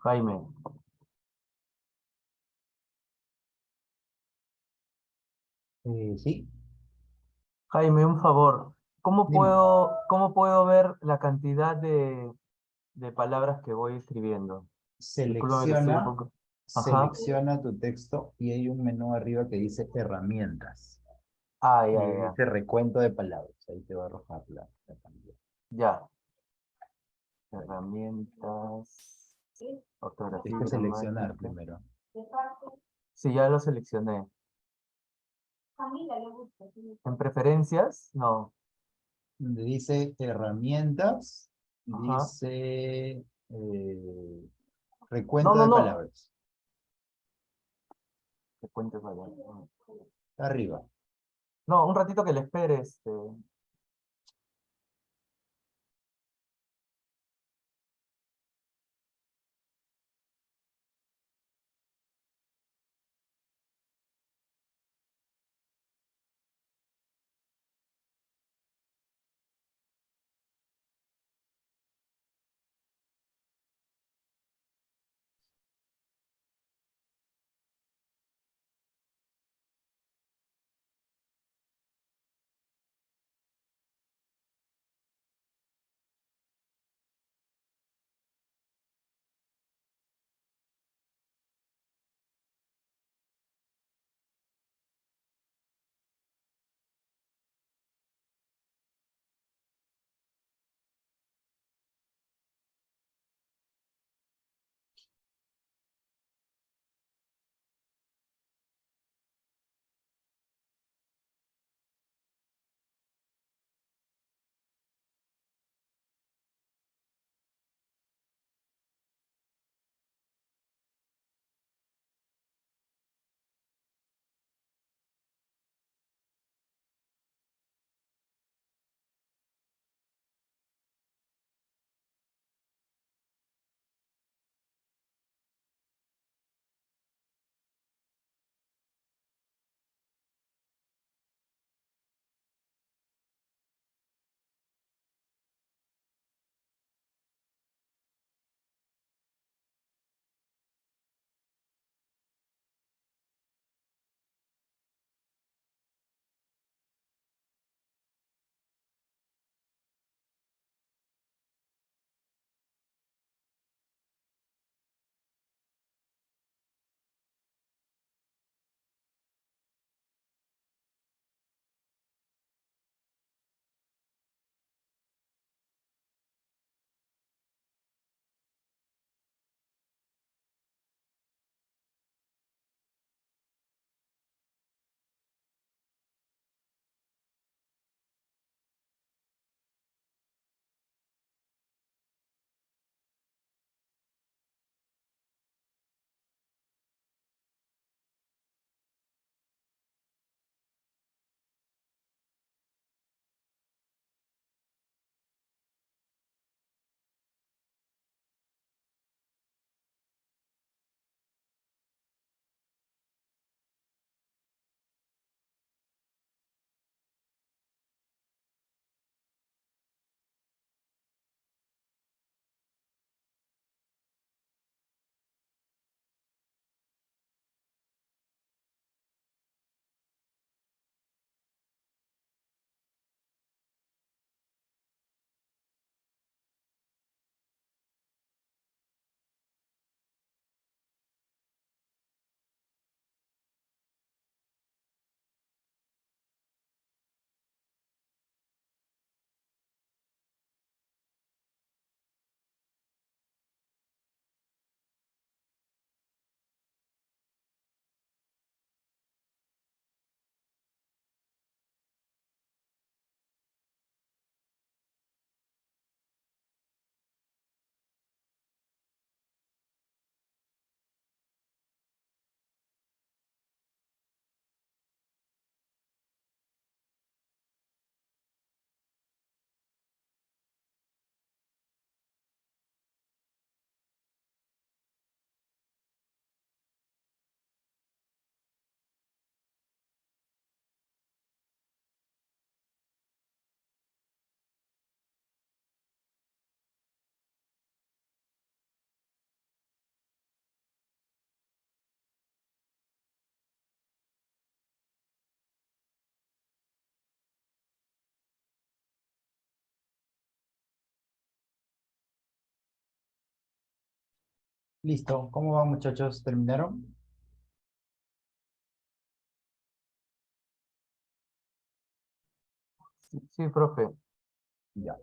Jaime. Sí, Jaime, un favor. dime. Cómo puedo ver la cantidad de palabras que voy escribiendo? Discúlpame que estoy un Selecciona, poco. Ajá. selecciona tu texto y hay un menú arriba que dice herramientas. Ah, ya, Y ya, ya. dice recuento de palabras. Ahí te va a arrojar la cantidad. Ya. Herramientas. Tienes Ortografía y que seleccionar gramática. primero. Sí, ya lo seleccioné. ¿En preferencias? No. Donde dice herramientas, Ajá. dice No, recuento no, de no. palabras. Te cuento vaya. Arriba. No, un ratito que le esperes. Listo. ¿Cómo van, muchachos? ¿Terminaron? Sí, sí, profe. Ya.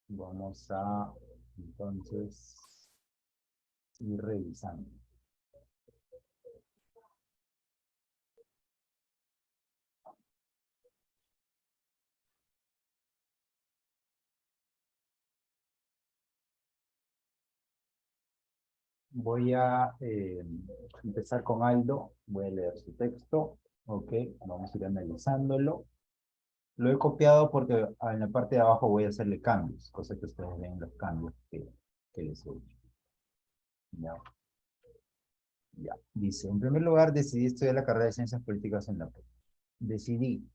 Vamos a, entonces, ir revisando. Voy a empezar con Aldo. Voy a leer su texto. Ok, vamos a ir analizándolo. Lo he copiado porque en la parte de abajo voy a hacerle cambios, cosa que ustedes ven los cambios que les he hecho. Ya, ya. Dice, en primer lugar, decidí estudiar la carrera de Ciencias Políticas en la PUC. Decidí,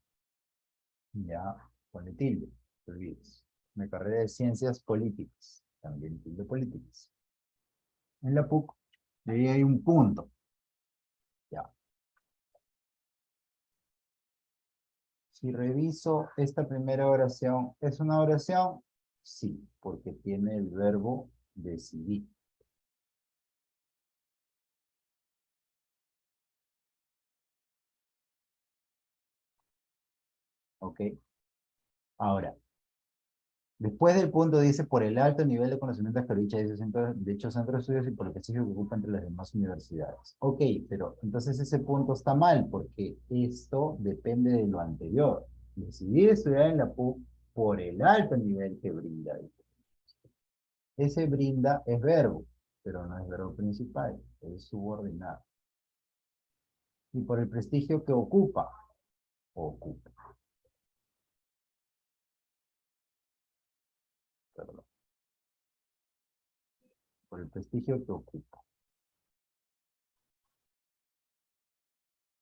ya, ponle tilde, no te olvides. Mi carrera de Ciencias Políticas, también tilde políticas. En la PUC, y ahí hay un punto. Ya. Si reviso esta primera oración, ¿es una oración? Sí, porque tiene el verbo decidir. ¿Ok? Ahora, después del punto dice, por el alto nivel de conocimiento que dicha de dicho centro de estudios y por el prestigio que ocupa entre las demás universidades. Ok, pero entonces ese punto está mal, porque esto depende de lo anterior. Decidí estudiar en la PUC por el alto nivel que brinda. Ese brinda es verbo, pero no es verbo principal, es subordinado. Y por el prestigio que ocupa, ocupa, perdón, por el prestigio que ocupa.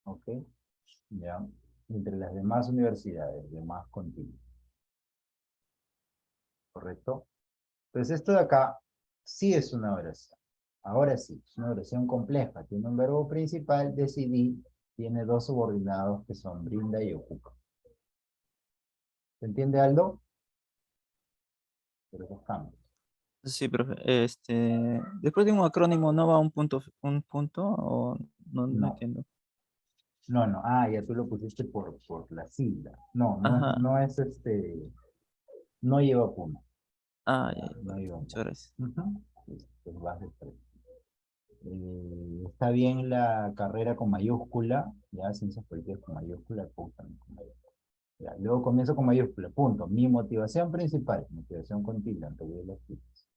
¿Ok? Ya, entre las demás universidades, demás continuos, ¿correcto? Entonces esto de acá sí es una oración. Ahora sí, es una oración compleja. Tiene un verbo principal, decidí, tiene dos subordinados que son brinda y ocupa. ¿Se entiende, Aldo? Pero esos cambios. Sí, profe. Después de un acrónimo, ¿no va un punto o no No, entiendo? no. Ah, ya tú lo pusiste por la sigla. No, Ajá. no es no lleva punto. Ah, Ya, ya, ya, no lleva muchas punto. gracias. Ujú. Pues vas de tres. Está bien la carrera con mayúscula, ya, ciencias políticas con mayúscula, punto, también con mayúscula. Ya, luego comienzo con mayúscula, punto. Mi motivación principal, motivación continua, ante las citas,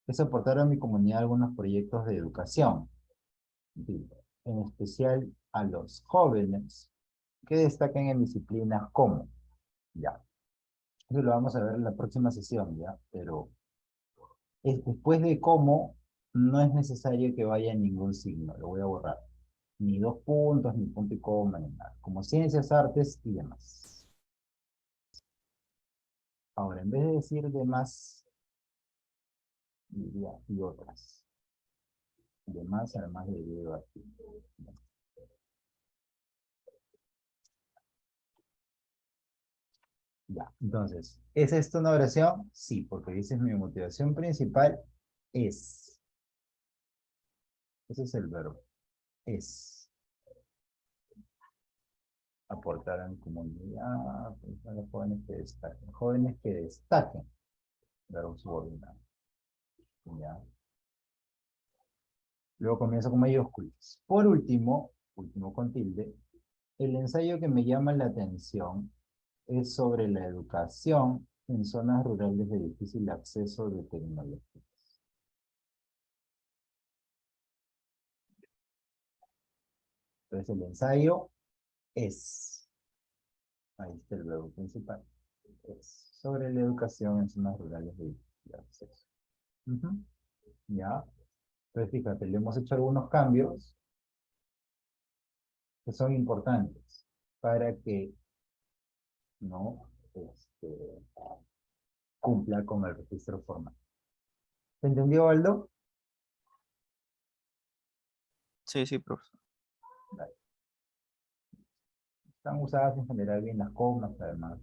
es aportar a mi comunidad algunos proyectos de educación, en especial a los jóvenes que destaquen en disciplinas como, ya, eso lo vamos a ver en la próxima sesión, ya, pero después de cómo, no es necesario que vaya ningún signo, lo voy a borrar. Ni dos puntos, ni punto y coma, ni nada. Como ciencias, artes y demás. Ahora, en vez de decir demás, diría y otras. Demás, además de debido aquí. Ya, entonces, ¿es esto una oración? Sí, porque dices mi motivación principal es. Ese es el verbo. Es. Aportar a mi comunidad, pues, a los jóvenes que destaquen. Jóvenes que destaquen. Verbo subordinado. Ya. Luego comienzo con mayúsculas. Por último, último con tilde, el ensayo que me llama la atención es sobre la educación en zonas rurales de difícil acceso de tecnología. Entonces el ensayo es, ahí está el verbo principal, es sobre la educación en zonas rurales de difícil acceso. Ujú. Ya, entonces fíjate, le hemos hecho algunos cambios que son importantes para que no cumpla con el registro formal. ¿Se entendió, Aldo? Sí, sí, profe. Vale. Están usadas en general bien las comas, además.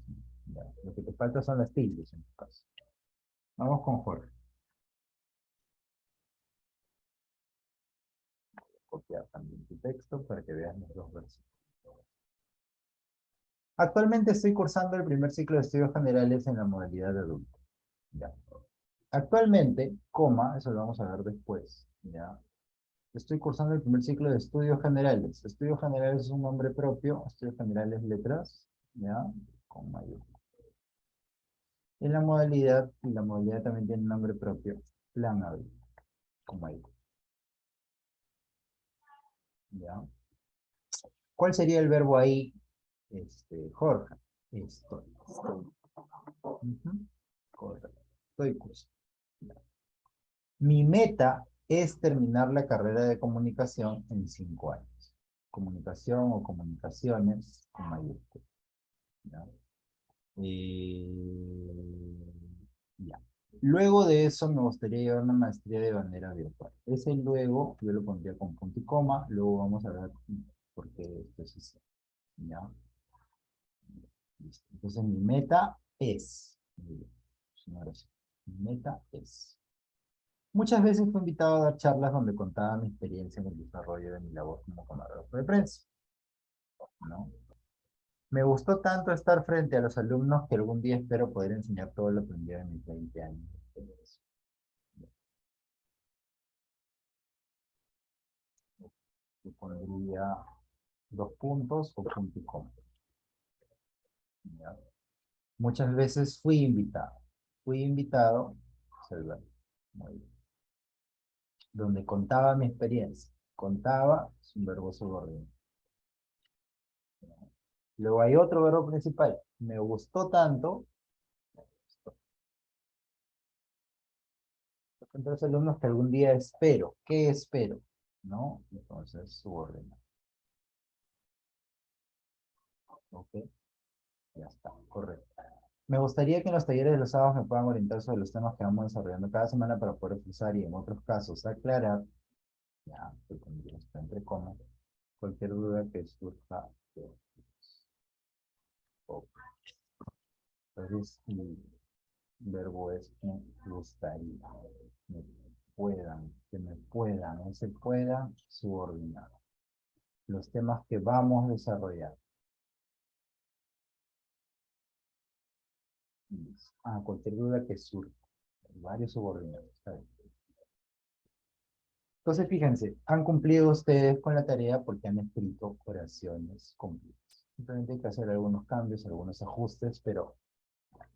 Ya. Lo que te falta son las tildes en tu caso. Vamos con Jorge. Ya también tu texto para que veas los dos versículos. Actualmente estoy cursando el primer ciclo de estudios generales en la modalidad de adulto. Ya. Actualmente, coma, eso lo vamos a ver después. Ya. Estoy cursando el primer ciclo de estudios generales. Estudios generales es un nombre propio. Estudios generales letras. Ya. Con mayúscula. En la modalidad también tiene un nombre propio. Plan adulto. Con mayúscula. ¿Ya? ¿Cuál sería el verbo ahí, Jorge? Estoy. Ujú. Correcto. Estoy cursando. Mi meta es terminar la carrera de comunicación en 5 años. Comunicación o comunicaciones con mayúsculas. ¿Ya? Ya. Luego de eso me gustaría llevar una maestría de bandera virtual. Ese luego yo lo pondría con punto y coma. Luego vamos a ver por qué esto es así. ¿Ya? Listo. Entonces mi meta es, señores, mi meta es. Muchas veces fui invitado a dar charlas donde contaba mi experiencia en el desarrollo de mi labor como camarógrafo de prensa, ¿no? Me gustó tanto estar frente a los alumnos que algún día espero poder enseñar todo lo aprendido en mis 20 años de experiencia. Yo pondría 2 puntos o punto y coma. ¿Ya? Muchas veces fui invitado. Fui invitado, observar, muy bien, donde contaba mi experiencia. Contaba es un verbo subordinado. Luego hay otro verbo principal. Me gustó tanto. Entre los alumnos que algún día espero. ¿Qué espero? ¿No? Entonces, subordinado. ¿Ok? Ya está, correcto. Me gustaría que en los talleres de los sábados me puedan orientar sobre los temas que vamos desarrollando cada semana para poder usar y en otros casos aclarar, ya, estoy poniendo esto entre comas, cualquier duda que surja. Ok. Entonces, el verbo es me gustaría, me puedan, que me puedan, no se puedan subordinar. Los temas que vamos a desarrollar. Cualquier duda que surja. Varios subordinados. Está bien. Entonces, fíjense, han cumplido ustedes con la tarea porque han escrito oraciones completas. Simplemente hay que hacer algunos cambios, algunos ajustes, pero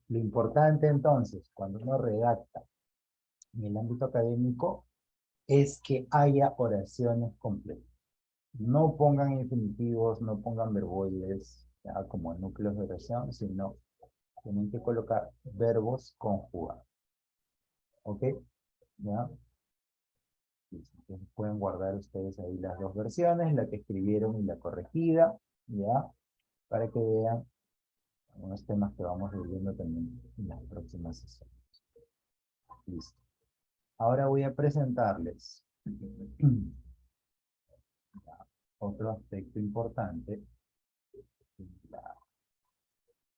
lo importante entonces, cuando uno redacta en el ámbito académico, es que haya oraciones completas. No pongan infinitivos, no pongan verboides, ya, como núcleos de oración, sino tienen que colocar verbos conjugados. ¿Ok? ¿Ya? Entonces pueden guardar ustedes ahí las dos versiones, la que escribieron y la corregida, ¿ya? Para que vean algunos temas que vamos a ir viendo también en las próximas sesiones. Listo. Ahora voy a presentarles otro aspecto importante de la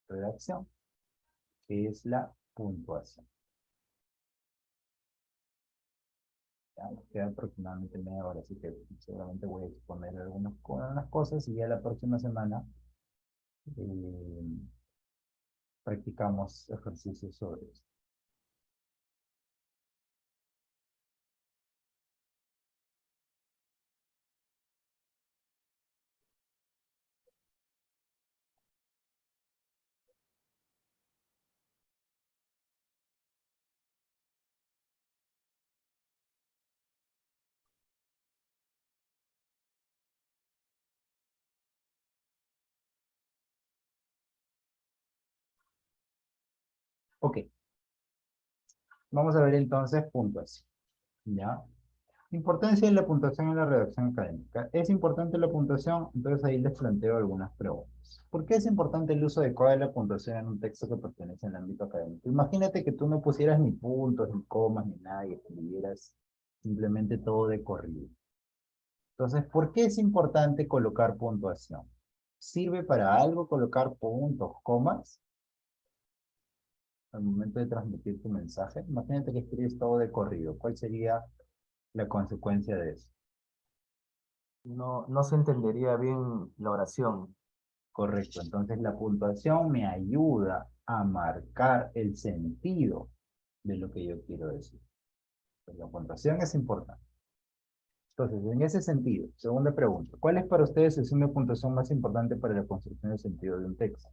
redacción, que es la puntuación. Ya, nos queda aproximadamente media hora, así que seguramente voy a exponer algunas cosas y ya la próxima semana eh, practicamos ejercicios sobre esto. Ok, vamos a ver entonces puntuación. ¿Ya? Importancia de la puntuación en la redacción académica. ¿Es importante la puntuación? Entonces ahí les planteo algunas preguntas. ¿Por qué es importante el uso adecuado de la puntuación en un texto que pertenece al ámbito académico? Imagínate que tú no pusieras ni puntos, ni comas, ni nada, y escribieras simplemente todo de corrido. Entonces, ¿por qué es importante colocar puntuación? ¿Sirve para algo colocar puntos, comas, al momento de transmitir tu mensaje? Imagínate que escribes todo de corrido. ¿Cuál sería la consecuencia de eso? No se entendería bien la oración. Correcto. Entonces la puntuación me ayuda a marcar el sentido de lo que yo quiero decir. Pues la puntuación es importante. Entonces, en ese sentido, segunda pregunta. ¿Cuál es para ustedes el signo de puntuación más importante para la construcción del sentido de un texto?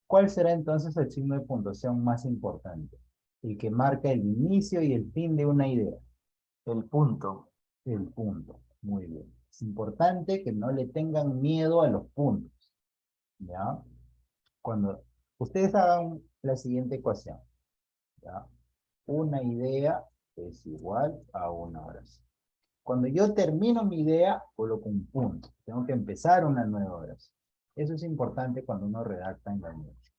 ¿Cuál será entonces el signo de puntuación más importante? El que marca el inicio y el fin de una idea. El punto. El punto. Muy bien. Es importante que no le tengan miedo a los puntos. ¿Ya? Cuando ustedes hagan la siguiente ecuación. ¿Ya? Una idea es igual a una oración. Cuando yo termino mi idea, coloco un punto. Tengo que empezar una nueva oración. Eso es importante cuando uno redacta en la noche.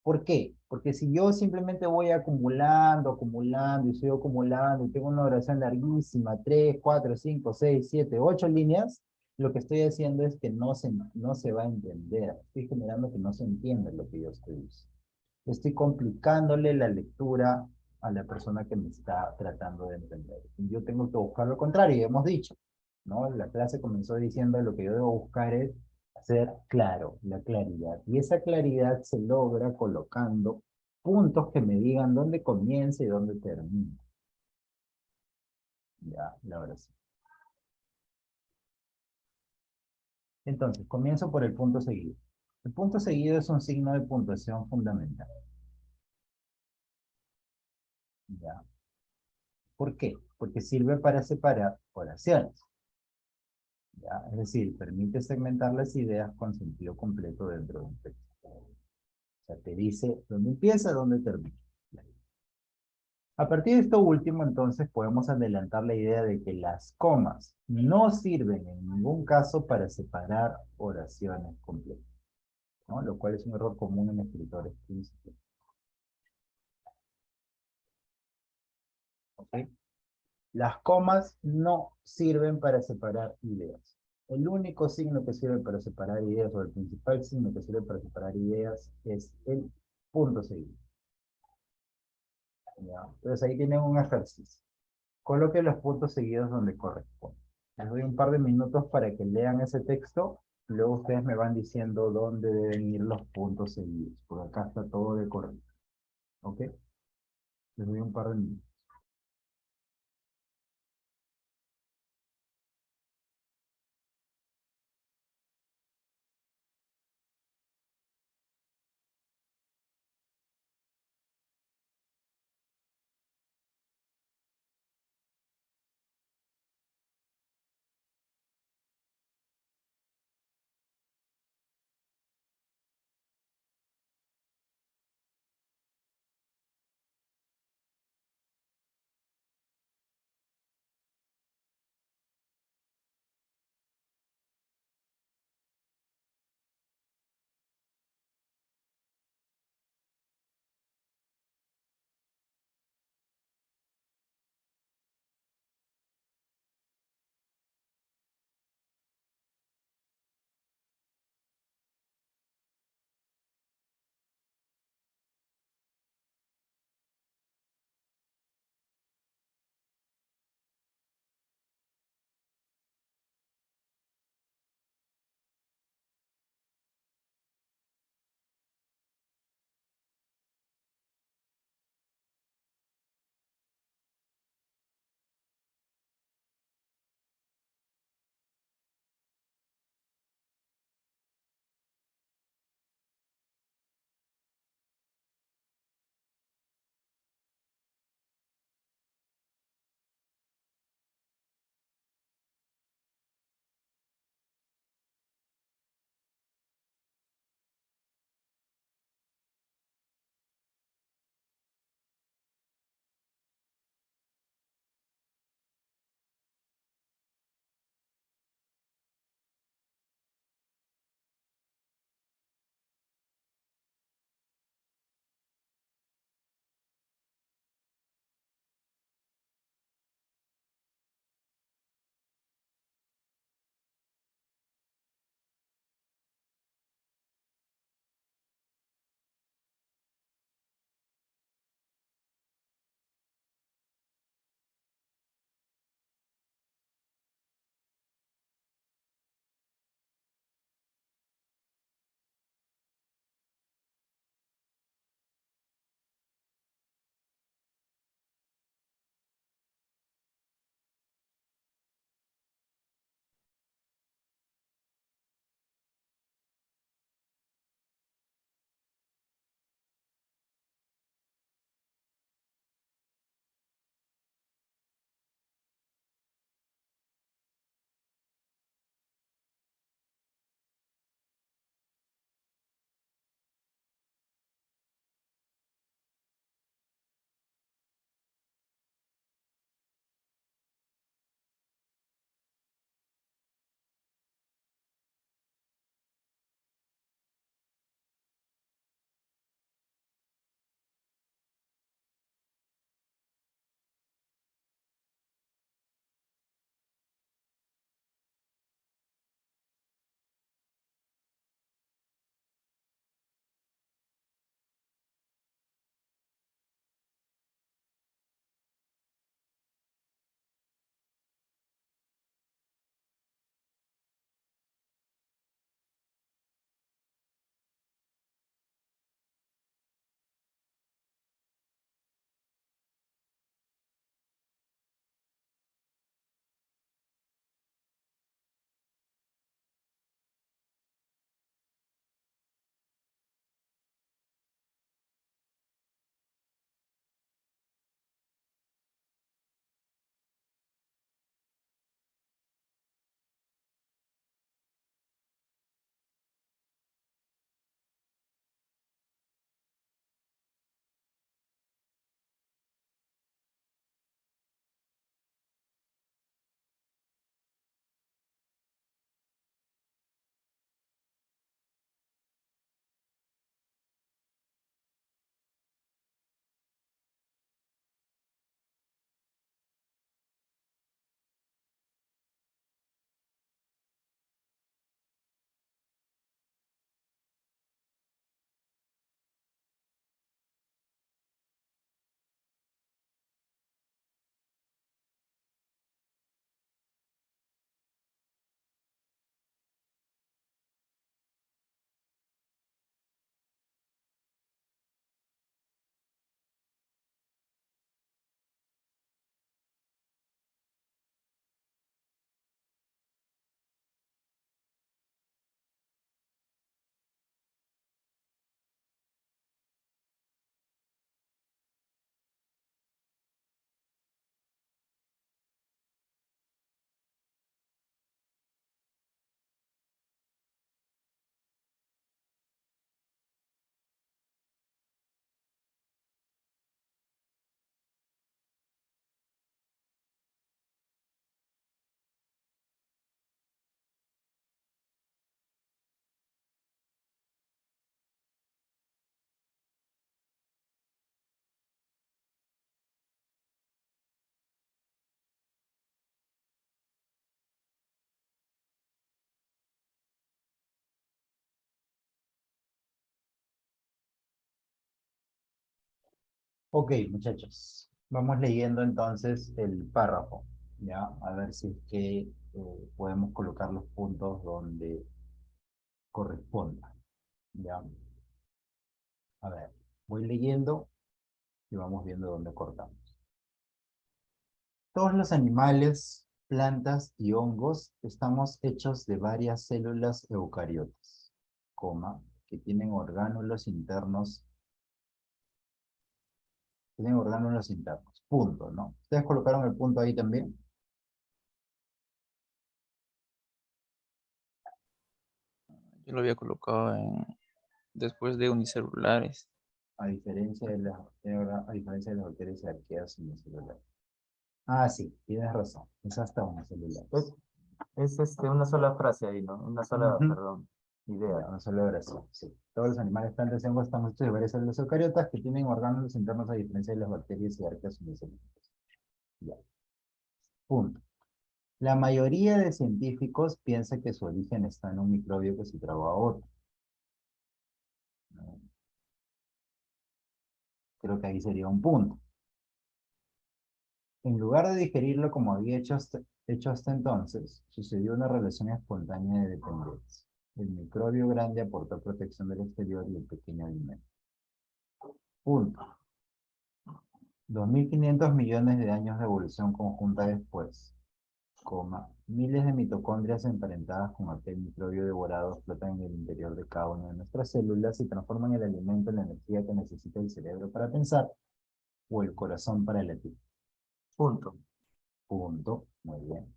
¿Por qué? Porque si yo simplemente voy acumulando, acumulando y sigo acumulando y tengo una oración larguísima, 3, 4, 5, 6, 7, 8 líneas, lo que estoy haciendo es que no se va a entender. Estoy generando que no se entienda lo que yo estoy diciendo. Estoy complicándole la lectura a la persona que me está tratando de entender. Yo tengo que buscar lo contrario, y hemos dicho, ¿no? La clase comenzó diciendo lo que yo debo buscar es hacer claro, la claridad. Y esa claridad se logra colocando puntos que me digan dónde comienza y dónde termina. Ya, la oración. Entonces, comienzo por el punto seguido. El punto seguido es un signo de puntuación fundamental. ¿Ya? ¿Por qué? Porque sirve para separar oraciones. ¿Ya? Es decir, permite segmentar las ideas con sentido completo dentro de un texto. O sea, te dice dónde empieza, dónde termina. A partir de esto último, entonces, podemos adelantar la idea de que las comas no sirven en ningún caso para separar oraciones completas, ¿no? Lo cual es un error común en escritores principiantes. ¿Ok? Las comas no sirven para separar ideas. El único signo que sirve para separar ideas, o el principal signo que sirve para separar ideas, es el punto seguido. ¿Ya? Entonces ahí tienen un ejercicio. Coloque los puntos seguidos donde corresponde. Les doy un par de minutos para que lean ese texto. Luego ustedes me van diciendo dónde deben ir los puntos seguidos. Por acá está todo de correcto. ¿Ok? Les doy un par de minutos. Ok, muchachos, vamos leyendo entonces el párrafo, ¿ya? A ver si es que podemos colocar los puntos donde corresponda, ¿ya? A ver, voy leyendo y vamos viendo dónde cortamos. Todos los animales, plantas y hongos estamos hechos de varias células eucariotas, coma, que tienen orgánulos internos, punto, ¿no? ¿Ustedes colocaron el punto ahí también? Yo lo había colocado después de unicelulares. A diferencia de las bacterias y arqueas unicelulares. Ah, sí, tienes razón. Es hasta unicelular. Es una sola frase ahí, ¿no? Una sola, Ujú. perdón, idea. Ya, una sola oración, sí. Todos los animales, plantas y hongos están hechos de varias células eucariotas que tienen orgánulos internos a diferencia de las bacterias y arqueas unicelulares. Ya, punto. La mayoría de científicos piensa que su origen está en un microbio que se tragó a otro, ¿no? Creo que ahí sería un punto. En lugar de digerirlo como había hecho hasta entonces, sucedió una relación espontánea de dependencia. El microbio grande aportó protección del exterior y el pequeño alimento. Punto. 2.500 millones de años de evolución conjunta después, coma, miles de mitocondrias emparentadas con aquel microbio devorado flotan en el interior de cada una de nuestras células y transforman el alimento en la energía que necesita el cerebro para pensar o el corazón para latir. Punto. Punto. Muy bien.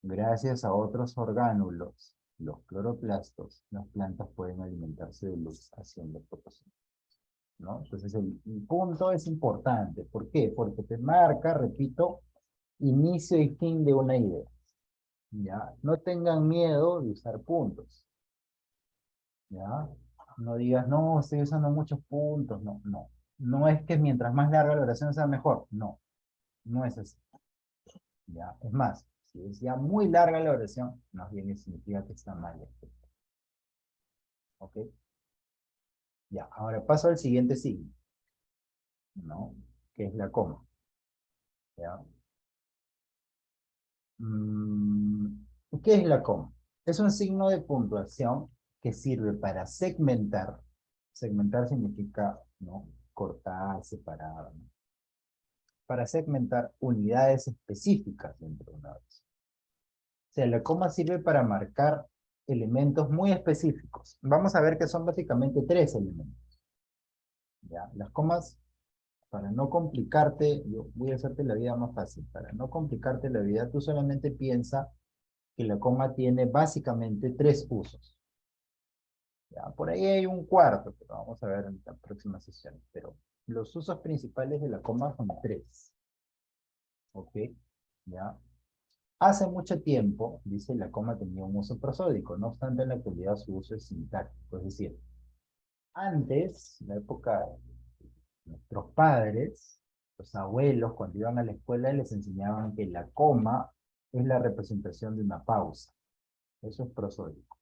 Gracias a otros orgánulos, los cloroplastos, las plantas pueden alimentarse de luz haciendo fotosíntesis, ¿no? Entonces el punto es importante. ¿Por qué? Porque te marca, repito, inicio y fin de una idea. ¿Ya? No tengan miedo de usar puntos. ¿Ya? No digas, no, estoy usando muchos puntos. No, no. No es que mientras más larga la oración sea mejor. No, no es así. ¿Ya? Es más, si es ya muy larga la oración, más bien significa que está mal escrito. ¿Ok? Ya, ahora paso al siguiente signo, ¿no? Que es la coma. ¿Ya? Mm, ¿Qué es la coma? Es un signo de puntuación que sirve para segmentar. Segmentar significa, ¿no? Cortar, separar, ¿no? Para segmentar unidades específicas dentro de una oración. O sea, la coma sirve para marcar elementos muy específicos. Vamos a ver que son básicamente tres elementos. ¿Ya? Las comas, para no complicarte, yo voy a hacerte la vida más fácil. Para no complicarte la vida, tú solamente piensa que la coma tiene básicamente tres usos. ¿Ya? Por ahí hay un cuarto, que lo vamos a ver en la próxima sesión. Pero los usos principales de la coma son tres. ¿Ok? ¿Ya? Hace mucho tiempo, dice, la coma tenía un uso prosódico. No obstante, en la actualidad su uso es sintáctico. Es decir, antes, en la época nuestros padres, los abuelos, cuando iban a la escuela, les enseñaban que la coma es la representación de una pausa. Eso es prosódico.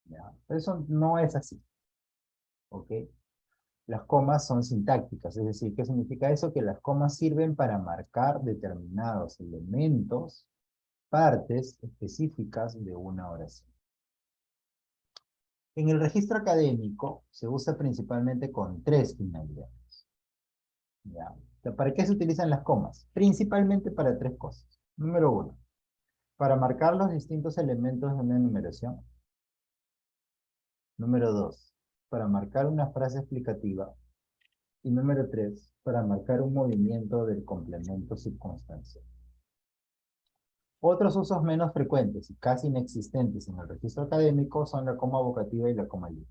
¿Ya? Eso no es así. ¿Ok? Las comas son sintácticas, es decir, ¿qué significa eso? Que las comas sirven para marcar determinados elementos, partes específicas de una oración. En el registro académico se usa principalmente con tres finalidades. ¿Ya? ¿Para qué se utilizan las comas? Principalmente para tres cosas. Número uno, para marcar los distintos elementos de una enumeración. Número dos, para marcar una frase explicativa. Y número tres, para marcar un movimiento del complemento circunstancial. Otros usos menos frecuentes y casi inexistentes en el registro académico son la coma vocativa y la coma libre.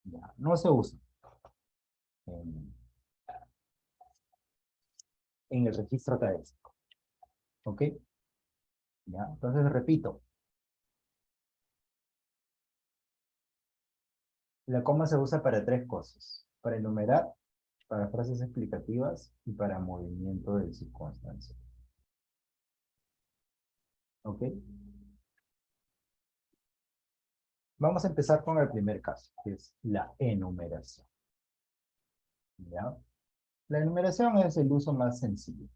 Ya, no se usan en, en el registro académico. ¿Ok? Ya, entonces repito, la coma se usa para tres cosas: para enumerar, para frases explicativas y para movimiento de circunstancia. ¿Ok? Vamos a empezar con el primer caso, que es la enumeración. ¿Ya? La enumeración es el uso más sencillo.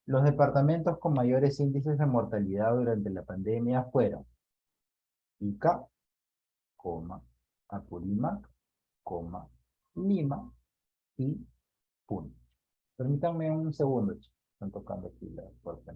Los departamentos con mayores índices de mortalidad durante la pandemia fueron Ica, Apurímac, Lima y Puno. Permítanme un segundo, chicos. Están tocando aquí la puerta.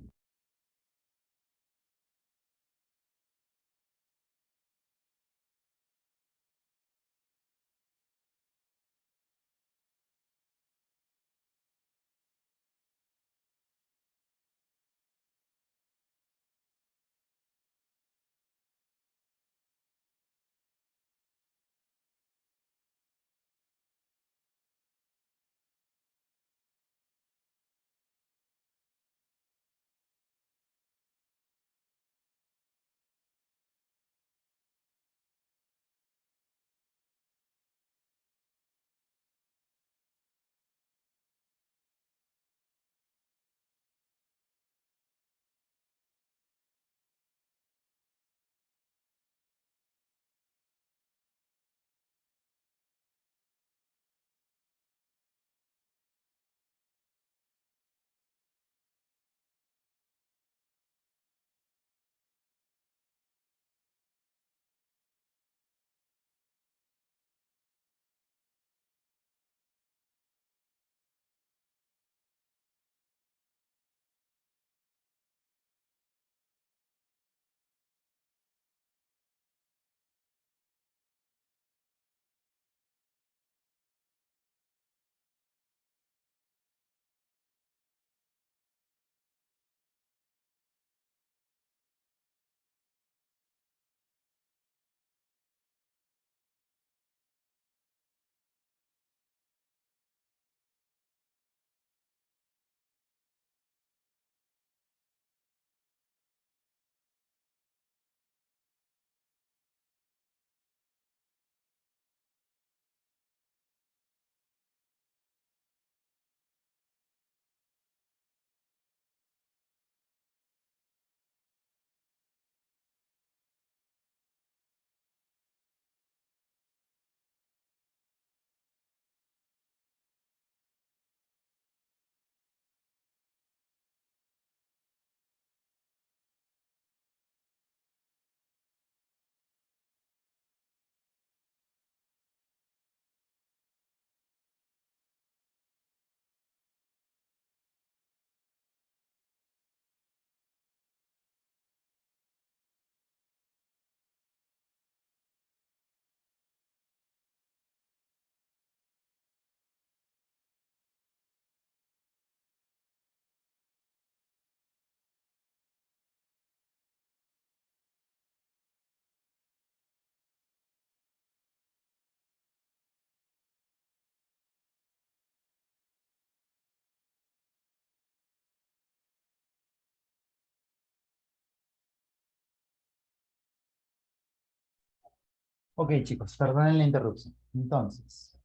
Ok, chicos, perdonen la interrupción. Entonces,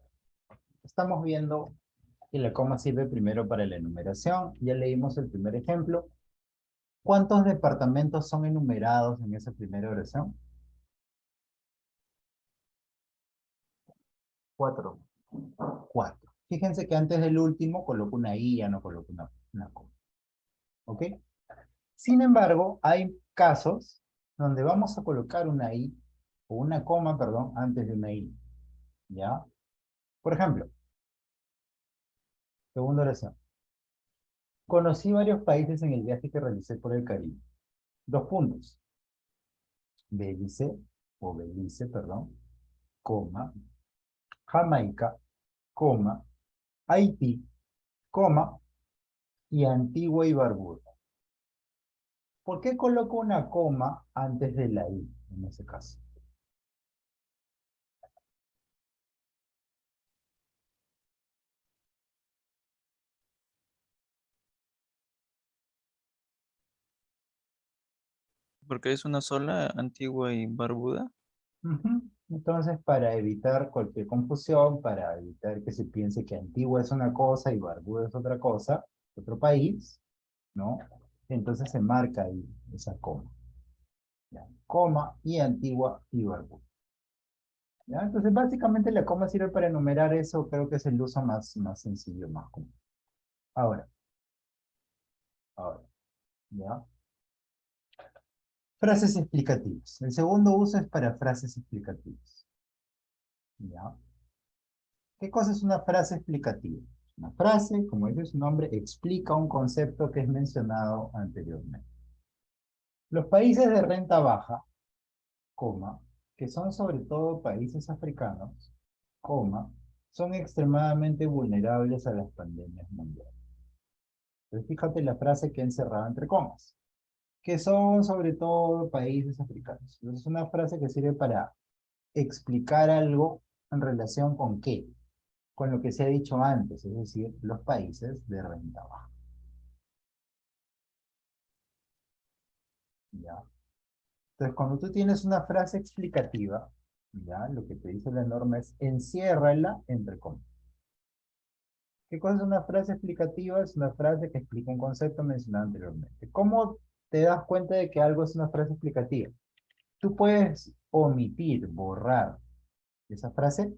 estamos viendo que la coma sirve primero para la enumeración. Ya leímos el primer ejemplo. ¿Cuántos departamentos son enumerados en esa primera oración? 4. 4. Fíjense que antes del último coloco una I, ya no coloco una coma. ¿Ok? Sin embargo, hay casos donde vamos a colocar una I, o una coma, perdón, antes de una I. ¿Ya? Por ejemplo, segunda oración. Conocí varios países en el viaje que realicé por el Caribe. Dos puntos. Belice, perdón, coma, Jamaica, coma, Haití, coma, y Antigua y Barbuda. ¿Por qué coloco una coma antes de la I en ese caso? Porque es una sola, Antigua y Barbuda. Ujú. Entonces, para evitar cualquier confusión, para evitar que se piense que Antigua es una cosa y Barbuda es otra cosa, otro país, ¿no? Entonces se marca ahí esa coma. ¿Ya? Coma y Antigua y Barbuda. ¿Ya? Entonces, básicamente la coma sirve para enumerar eso, creo que es el uso más sencillo, más común. Ahora, ¿ya? Frases explicativas. El segundo uso es para frases explicativas. ¿Ya? ¿Qué cosa es una frase explicativa? Una frase, como dice su nombre, explica un concepto que es mencionado anteriormente. Los países de renta baja, coma, que son sobre todo países africanos, coma, son extremadamente vulnerables a las pandemias mundiales. Entonces, fíjate la frase que he encerrado entre comas, que son sobre todo países africanos. Entonces, es una frase que sirve para explicar algo en relación con qué, con lo que se ha dicho antes, es decir, los países de renta baja. ¿Ya? Entonces, cuando tú tienes una frase explicativa, ¿ya? Lo que te dice la norma es enciérrala entre comas. ¿Qué cosa es una frase explicativa? Es una frase que explica un concepto mencionado anteriormente. ¿Cómo te das cuenta de que algo es una frase explicativa? Tú puedes omitir, borrar esa frase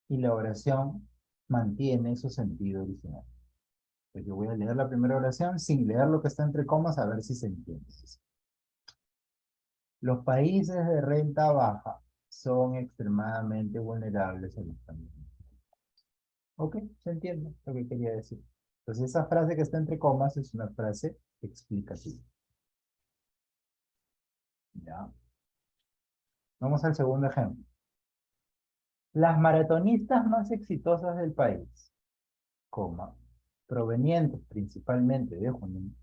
y la oración mantiene su sentido original. Entonces yo voy a leer la primera oración sin leer lo que está entre comas a ver si se entiende. Los países de renta baja son extremadamente vulnerables a los cambios. Ok, se entiende lo que quería decir. Entonces esa frase que está entre comas es una frase explicativa. ¿Ya? Vamos al segundo ejemplo. Las maratonistas más exitosas del país, coma, provenientes principalmente de Junín,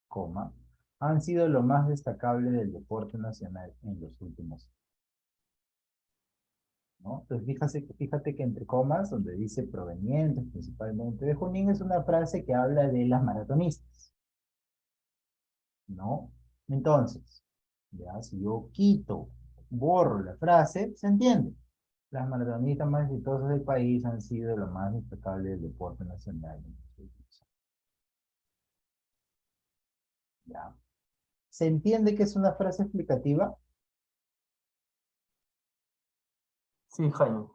coma, han sido lo más destacable del deporte nacional en los últimos años. ¿No? Entonces fíjate que entre comas, donde dice provenientes principalmente de Junín, es una frase que habla de las maratonistas, ¿no? Entonces, ya, si yo quito, borro la frase, se entiende. Las maratonistas más exitosas del país han sido lo más destacable del deporte nacional en los últimos años. ¿Ya? ¿Se entiende que es una frase explicativa? Sí, Jaime.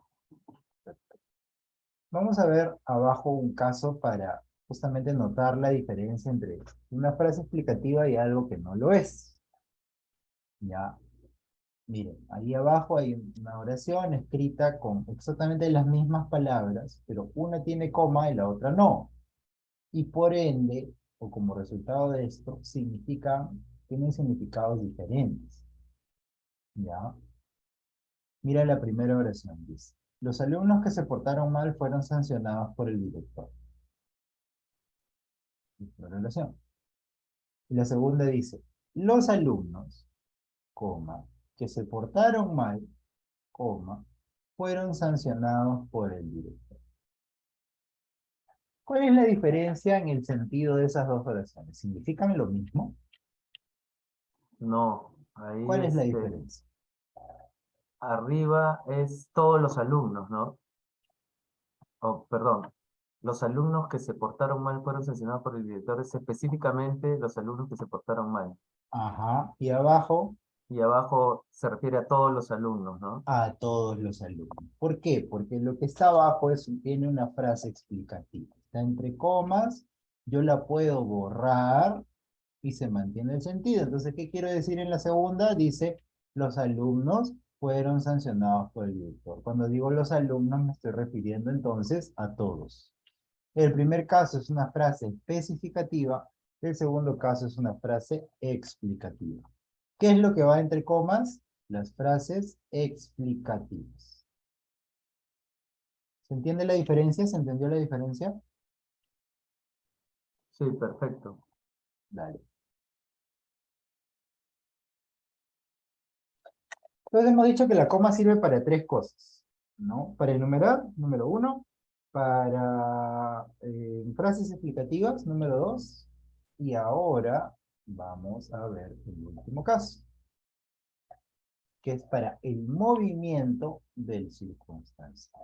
Vamos a ver abajo un caso para justamente notar la diferencia entre una frase explicativa y algo que no lo es. Ya, miren, ahí abajo hay una oración escrita con exactamente las mismas palabras, pero una tiene coma y la otra no. Y por ende, o como resultado de esto, tienen significados diferentes. ¿Ya? Mira la primera oración, dice. Los alumnos que se portaron mal fueron sancionados por el director. La relación. Y la segunda dice, los alumnos, coma, que se portaron mal, coma, fueron sancionados por el director. ¿Cuál es la diferencia en el sentido de esas dos oraciones? ¿Significan lo mismo? No, ahí ¿Cuál es la diferencia? arriba es todos los alumnos, ¿no? Oh, perdón. Los alumnos que se portaron mal fueron sancionados por el director, es específicamente los alumnos que se portaron mal. Ajá, y abajo Y abajo se refiere a todos los alumnos, ¿no? a todos los alumnos. ¿Por qué? Porque lo que está abajo tiene una frase explicativa. Está entre comas, yo la puedo borrar y se mantiene el sentido. Entonces, ¿qué quiero decir en la segunda? Dice, los alumnos fueron sancionados por el director. Cuando digo los alumnos me estoy refiriendo entonces a todos. El primer caso es una frase especificativa, el segundo caso es una frase explicativa. ¿Qué es lo que va entre comas? Las frases explicativas. ¿Se entiende la diferencia? ¿Se entendió la diferencia? Sí, perfecto. Dale. Entonces hemos dicho que la coma sirve para tres cosas, ¿no? Para enumerar, número uno, para frases explicativas, número dos, y ahora vamos a ver el último caso, que es para el movimiento del circunstancial.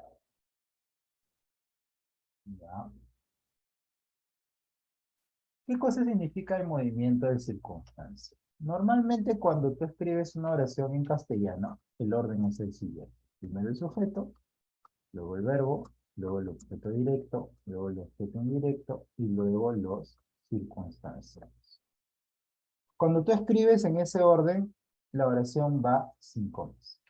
¿Ya? ¿Qué cosa significa el movimiento del circunstancial? Normalmente cuando tú escribes una oración en castellano, el orden es el siguiente. Primero el sujeto, luego el verbo, luego el objeto directo, luego el objeto indirecto y luego los circunstanciales. Cuando tú escribes en ese orden, la oración va sin comas.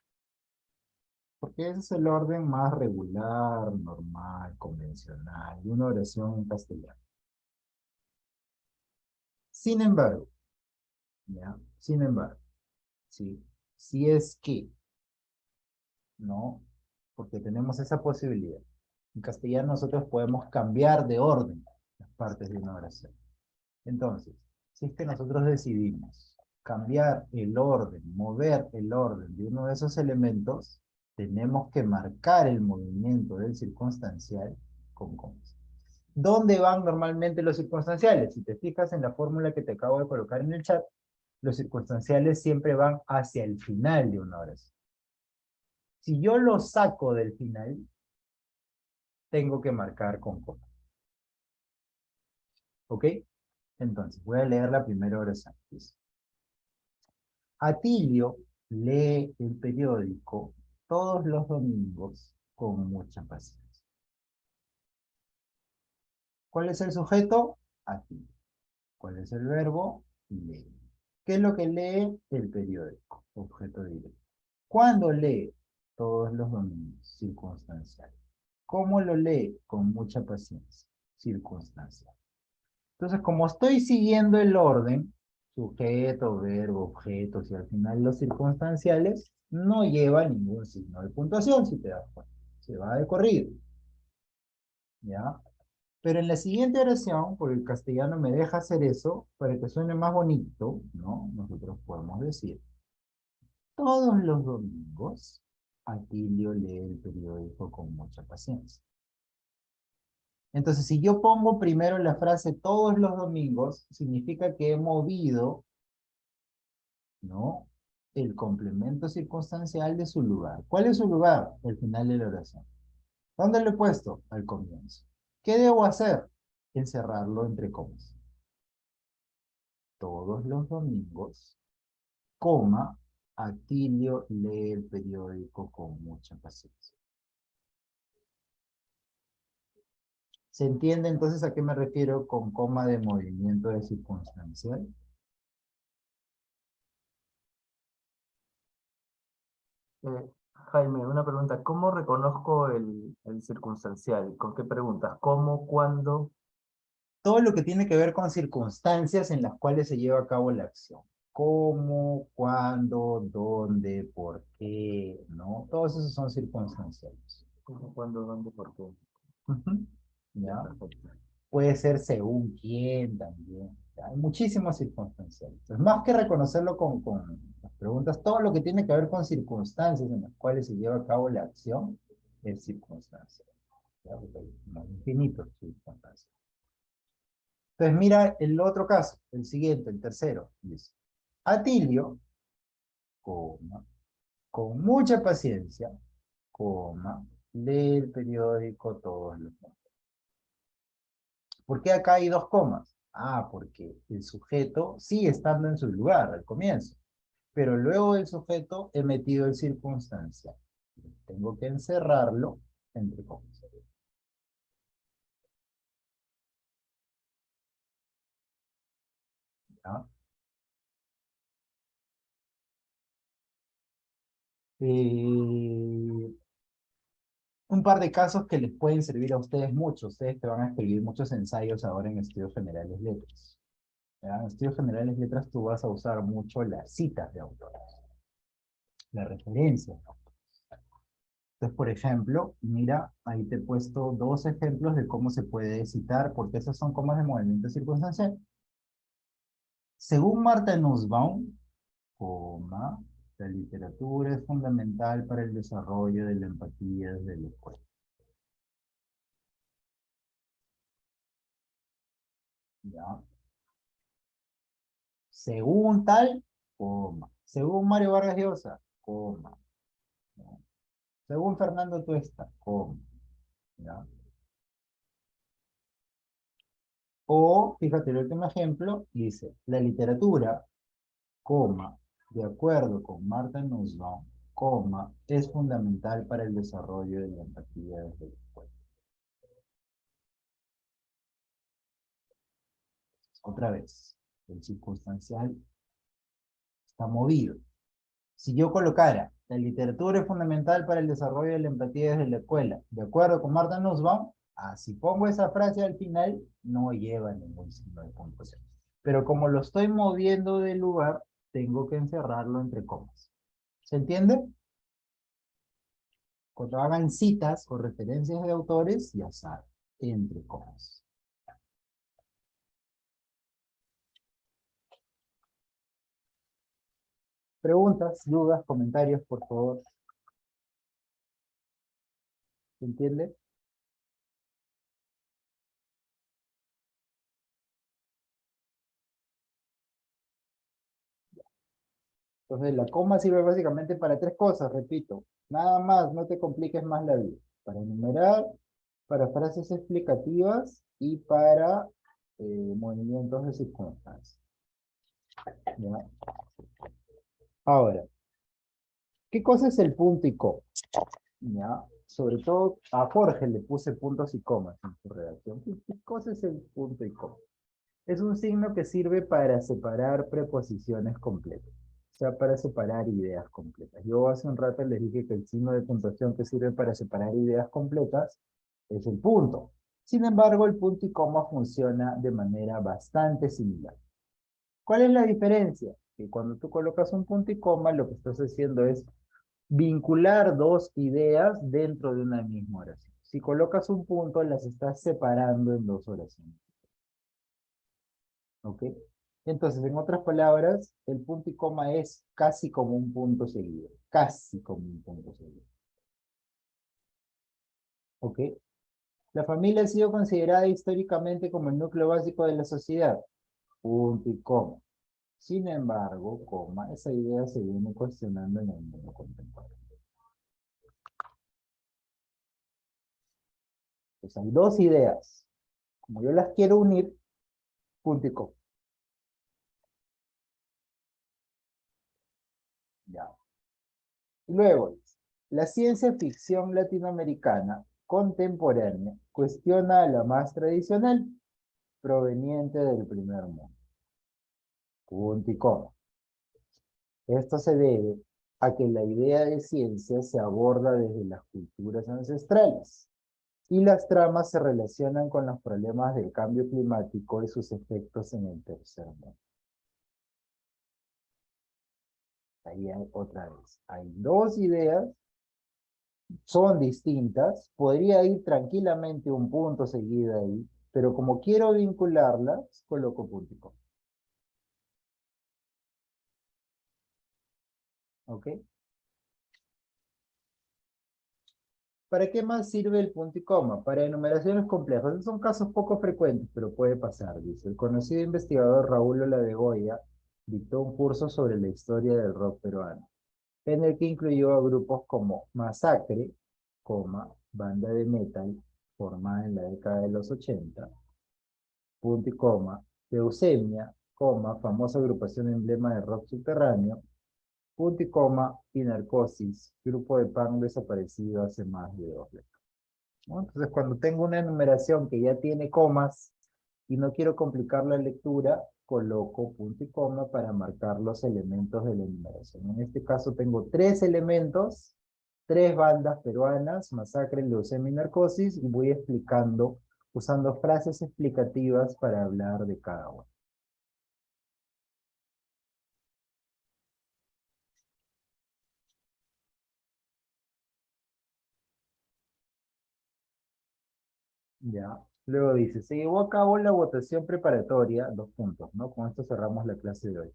Porque ese es el orden más regular, normal, convencional, de una oración en castellano. Sin embargo, ¿ya? Sin embargo, ¿sí? Si es que, ¿no? Porque tenemos esa posibilidad. En castellano nosotros podemos cambiar de orden las partes de una oración. Entonces, si es que nosotros decidimos cambiar el orden, mover el orden de uno de esos elementos, tenemos que marcar el movimiento del circunstancial con comas. ¿Dónde van normalmente los circunstanciales? Si te fijas en la fórmula que te acabo de colocar en el chat, los circunstanciales siempre van hacia el final de una oración. Si yo lo saco del final, tengo que marcar con coma. ¿Ok? Entonces, voy a leer la primera oración. Dice, Atilio lee el periódico todos los domingos con mucha paciencia. ¿Cuál es el sujeto? Atilio. ¿Cuál es el verbo? Lee. ¿Qué es lo que lee? El periódico, objeto directo. ¿Cuándo lee? Todos los domingos, circunstancial. ¿Cómo lo lee? Con mucha paciencia, circunstancial. Entonces, como estoy siguiendo el orden, sujeto, verbo, objetos y al final los circunstanciales, no lleva ningún signo de puntuación, si te das cuenta. Se va de corrido. ¿Ya? Pero en la siguiente oración, porque el castellano me deja hacer eso, para que suene más bonito, ¿no? Nosotros podemos decir, todos los domingos, Atilio lee el periódico con mucha paciencia. Entonces, si yo pongo primero la frase todos los domingos, significa que he movido, ¿no? El complemento circunstancial de su lugar. ¿Cuál es su lugar? El final de la oración. ¿Dónde lo he puesto? Al comienzo. ¿Qué debo hacer? Encerrarlo entre comas. Todos los domingos, coma, Atilio lee el periódico con mucha paciencia. ¿Se entiende entonces a qué me refiero con coma de movimiento de circunstancial? Jaime, una pregunta. ¿Cómo reconozco el circunstancial? ¿Con qué preguntas? ¿Cómo? ¿Cuándo? Todo lo que tiene que ver con circunstancias en las cuales se lleva a cabo la acción. ¿Cómo, cuándo, dónde, por qué? ¿No? Todos esos son circunstanciales. ¿Cómo, cuándo, dónde, por qué? Ujú. Ya, ¿Ya? perfecto. Puede ser según quién también. ¿Ya? Hay muchísimas circunstanciales. Entonces, más que reconocerlo con las preguntas, todo lo que tiene que ver con circunstancias en las cuales se lleva a cabo la acción es circunstancia. ¿Ya? Porque hay infinitos circunstancias. Entonces mira el otro caso, el siguiente, el tercero. Dice, Atilio, coma, con mucha paciencia, coma, lee el periódico todos los días. ¿Por qué acá hay dos comas? Ah, porque el sujeto sigue estando en su lugar al comienzo, pero luego del sujeto he metido el circunstancial. Tengo que encerrarlo entre comas. ¿Ya? Un par de casos que les pueden servir a ustedes mucho. Ustedes te van a escribir muchos ensayos ahora en Estudios Generales Letras. ¿Ya? En Estudios Generales Letras tú vas a usar mucho las citas de autores, la referencia de autores. Entonces, por ejemplo, mira, ahí te he puesto dos ejemplos de cómo se puede citar, porque esas son comas de movimiento circunstancial. Según Marta Nussbaum, coma, la literatura es fundamental para el desarrollo de la empatía desde la escuela. ¿Ya? Según tal, coma. Según Mario Vargas Llosa, coma. ¿Ya? Según Fernando Tuesta, coma. ¿Ya? O, fíjate el último ejemplo, dice, la literatura, coma, de acuerdo con Marta Nussbaum, coma, es fundamental para el desarrollo de la empatía desde la escuela. Otra vez, el circunstancial está movido. Si yo colocara, la literatura es fundamental para el desarrollo de la empatía desde la escuela, de acuerdo con Marta Nussbaum, si pongo esa frase al final, no lleva ningún signo de puntuación. Pero como lo estoy moviendo del lugar, tengo que encerrarlo entre comas. ¿Se entiende? Cuando hagan citas o referencias de autores, ya saben, entre comas. Preguntas, dudas, comentarios, por favor. ¿Se entiende? Entonces, la coma sirve básicamente para tres cosas, repito. Nada más, no te compliques más la vida. Para enumerar, para frases explicativas y para movimientos de circunstancias. ¿Ya? Ahora, ¿qué cosa es el punto y coma? ¿Ya? Sobre todo a Jorge le puse puntos y comas en su redacción. ¿Qué cosa es el punto y coma? Es un signo que sirve para separar preposiciones completas. O sea, para separar ideas completas. Yo hace un rato les dije que el signo de puntuación que sirve para separar ideas completas es el punto. Sin embargo, el punto y coma funciona de manera bastante similar. ¿Cuál es la diferencia? Que cuando tú colocas un punto y coma, lo que estás haciendo es vincular dos ideas dentro de una misma oración. Si colocas un punto, las estás separando en dos oraciones. ¿Ok? Entonces, en otras palabras, el punto y coma es casi como un punto seguido. Casi como un punto seguido. ¿Ok? La familia ha sido considerada históricamente como el núcleo básico de la sociedad. Punto y coma. Sin embargo, coma, esa idea se viene cuestionando en el mundo contemporáneo. Entonces, hay dos ideas. Como yo las quiero unir, punto y coma. Ya. Luego, la ciencia ficción latinoamericana contemporánea cuestiona a la más tradicional, proveniente del primer mundo. Punto y coma. Esto se debe a que la idea de ciencia se aborda desde las culturas ancestrales y las tramas se relacionan con los problemas del cambio climático y sus efectos en el tercer mundo. Ahí hay otra vez. Hay dos ideas, son distintas, podría ir tranquilamente un punto seguido ahí, pero como quiero vincularlas, coloco punto y coma. ¿Ok? ¿Para qué más sirve el punto y coma? Para enumeraciones complejas. Estos son casos poco frecuentes, pero puede pasar, dice. El conocido investigador Raúl Oladegoya dictó un curso sobre la historia del rock peruano, en el que incluyó a grupos como Masacre, banda de metal formada en la década de los 80, punto y coma, Leucemia, famosa agrupación emblema de rock subterráneo, punto y coma, y Narcosis, grupo de punk desaparecido hace más de 2 décadas. ¿No? Entonces, cuando tengo una enumeración que ya tiene comas y no quiero complicar la lectura, coloco punto y coma para marcar los elementos de la enumeración. En este caso tengo 3 elementos, 3 bandas peruanas, Masacre, Leucemia y Narcosis, y voy explicando, usando frases explicativas para hablar de cada una. Ya. Luego dice, se llevó a cabo la votación preparatoria, 2 puntos, ¿no? Con esto cerramos la clase de hoy.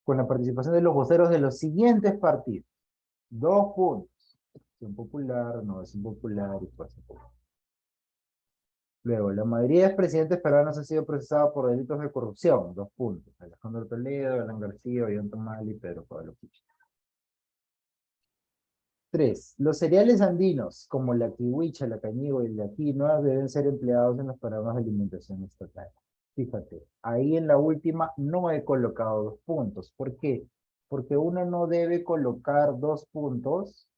Con la participación de los voceros de los siguientes partidos. 2 puntos. Acción Popular, Renovación Popular y Fuerza Popular. Luego, la mayoría de expresidentes peruanos han sido procesados por delitos de corrupción. 2 puntos. Alejandro Toledo, Alan García, Ollanta Humala y Pedro Pablo Kuczynski. 3. Los cereales andinos, como la kiwicha, la cañigua y la quinoa, deben ser empleados en los programas de alimentación estatal. Fíjate, ahí en la última no he colocado 2 puntos. ¿Por qué? porque uno no debe colocar dos puntos,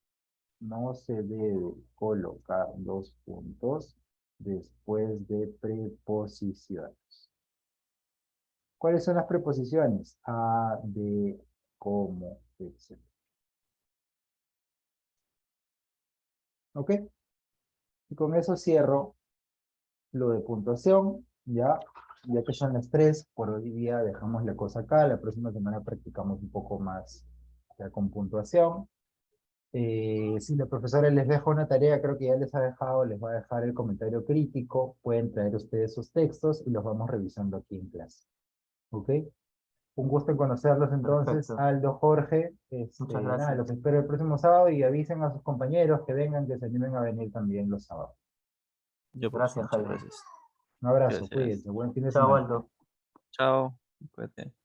no se debe colocar dos puntos después de preposiciones. ¿Cuáles son las preposiciones? A, de, como, etc. ¿Ok? Y con eso cierro lo de puntuación, ya que son las 3, por hoy día dejamos la cosa acá, la próxima semana practicamos un poco más ya con puntuación. Si la profesora les deja una tarea, creo que ya les ha dejado, les va a dejar el comentario crítico, pueden traer ustedes sus textos y los vamos revisando aquí en clase. ¿Ok? Un gusto en conocerlos entonces, Perfecto. Aldo, Jorge. Muchas Nada, gracias. los espero el próximo sábado y avisen a sus compañeros que vengan, que se animen a venir también los sábados. Yo, pues, Gracias, muchas Jaime. gracias. Un abrazo, Gracias. cuídense, buen fin de Chao, semana. Aldo. Chao. Cuídate.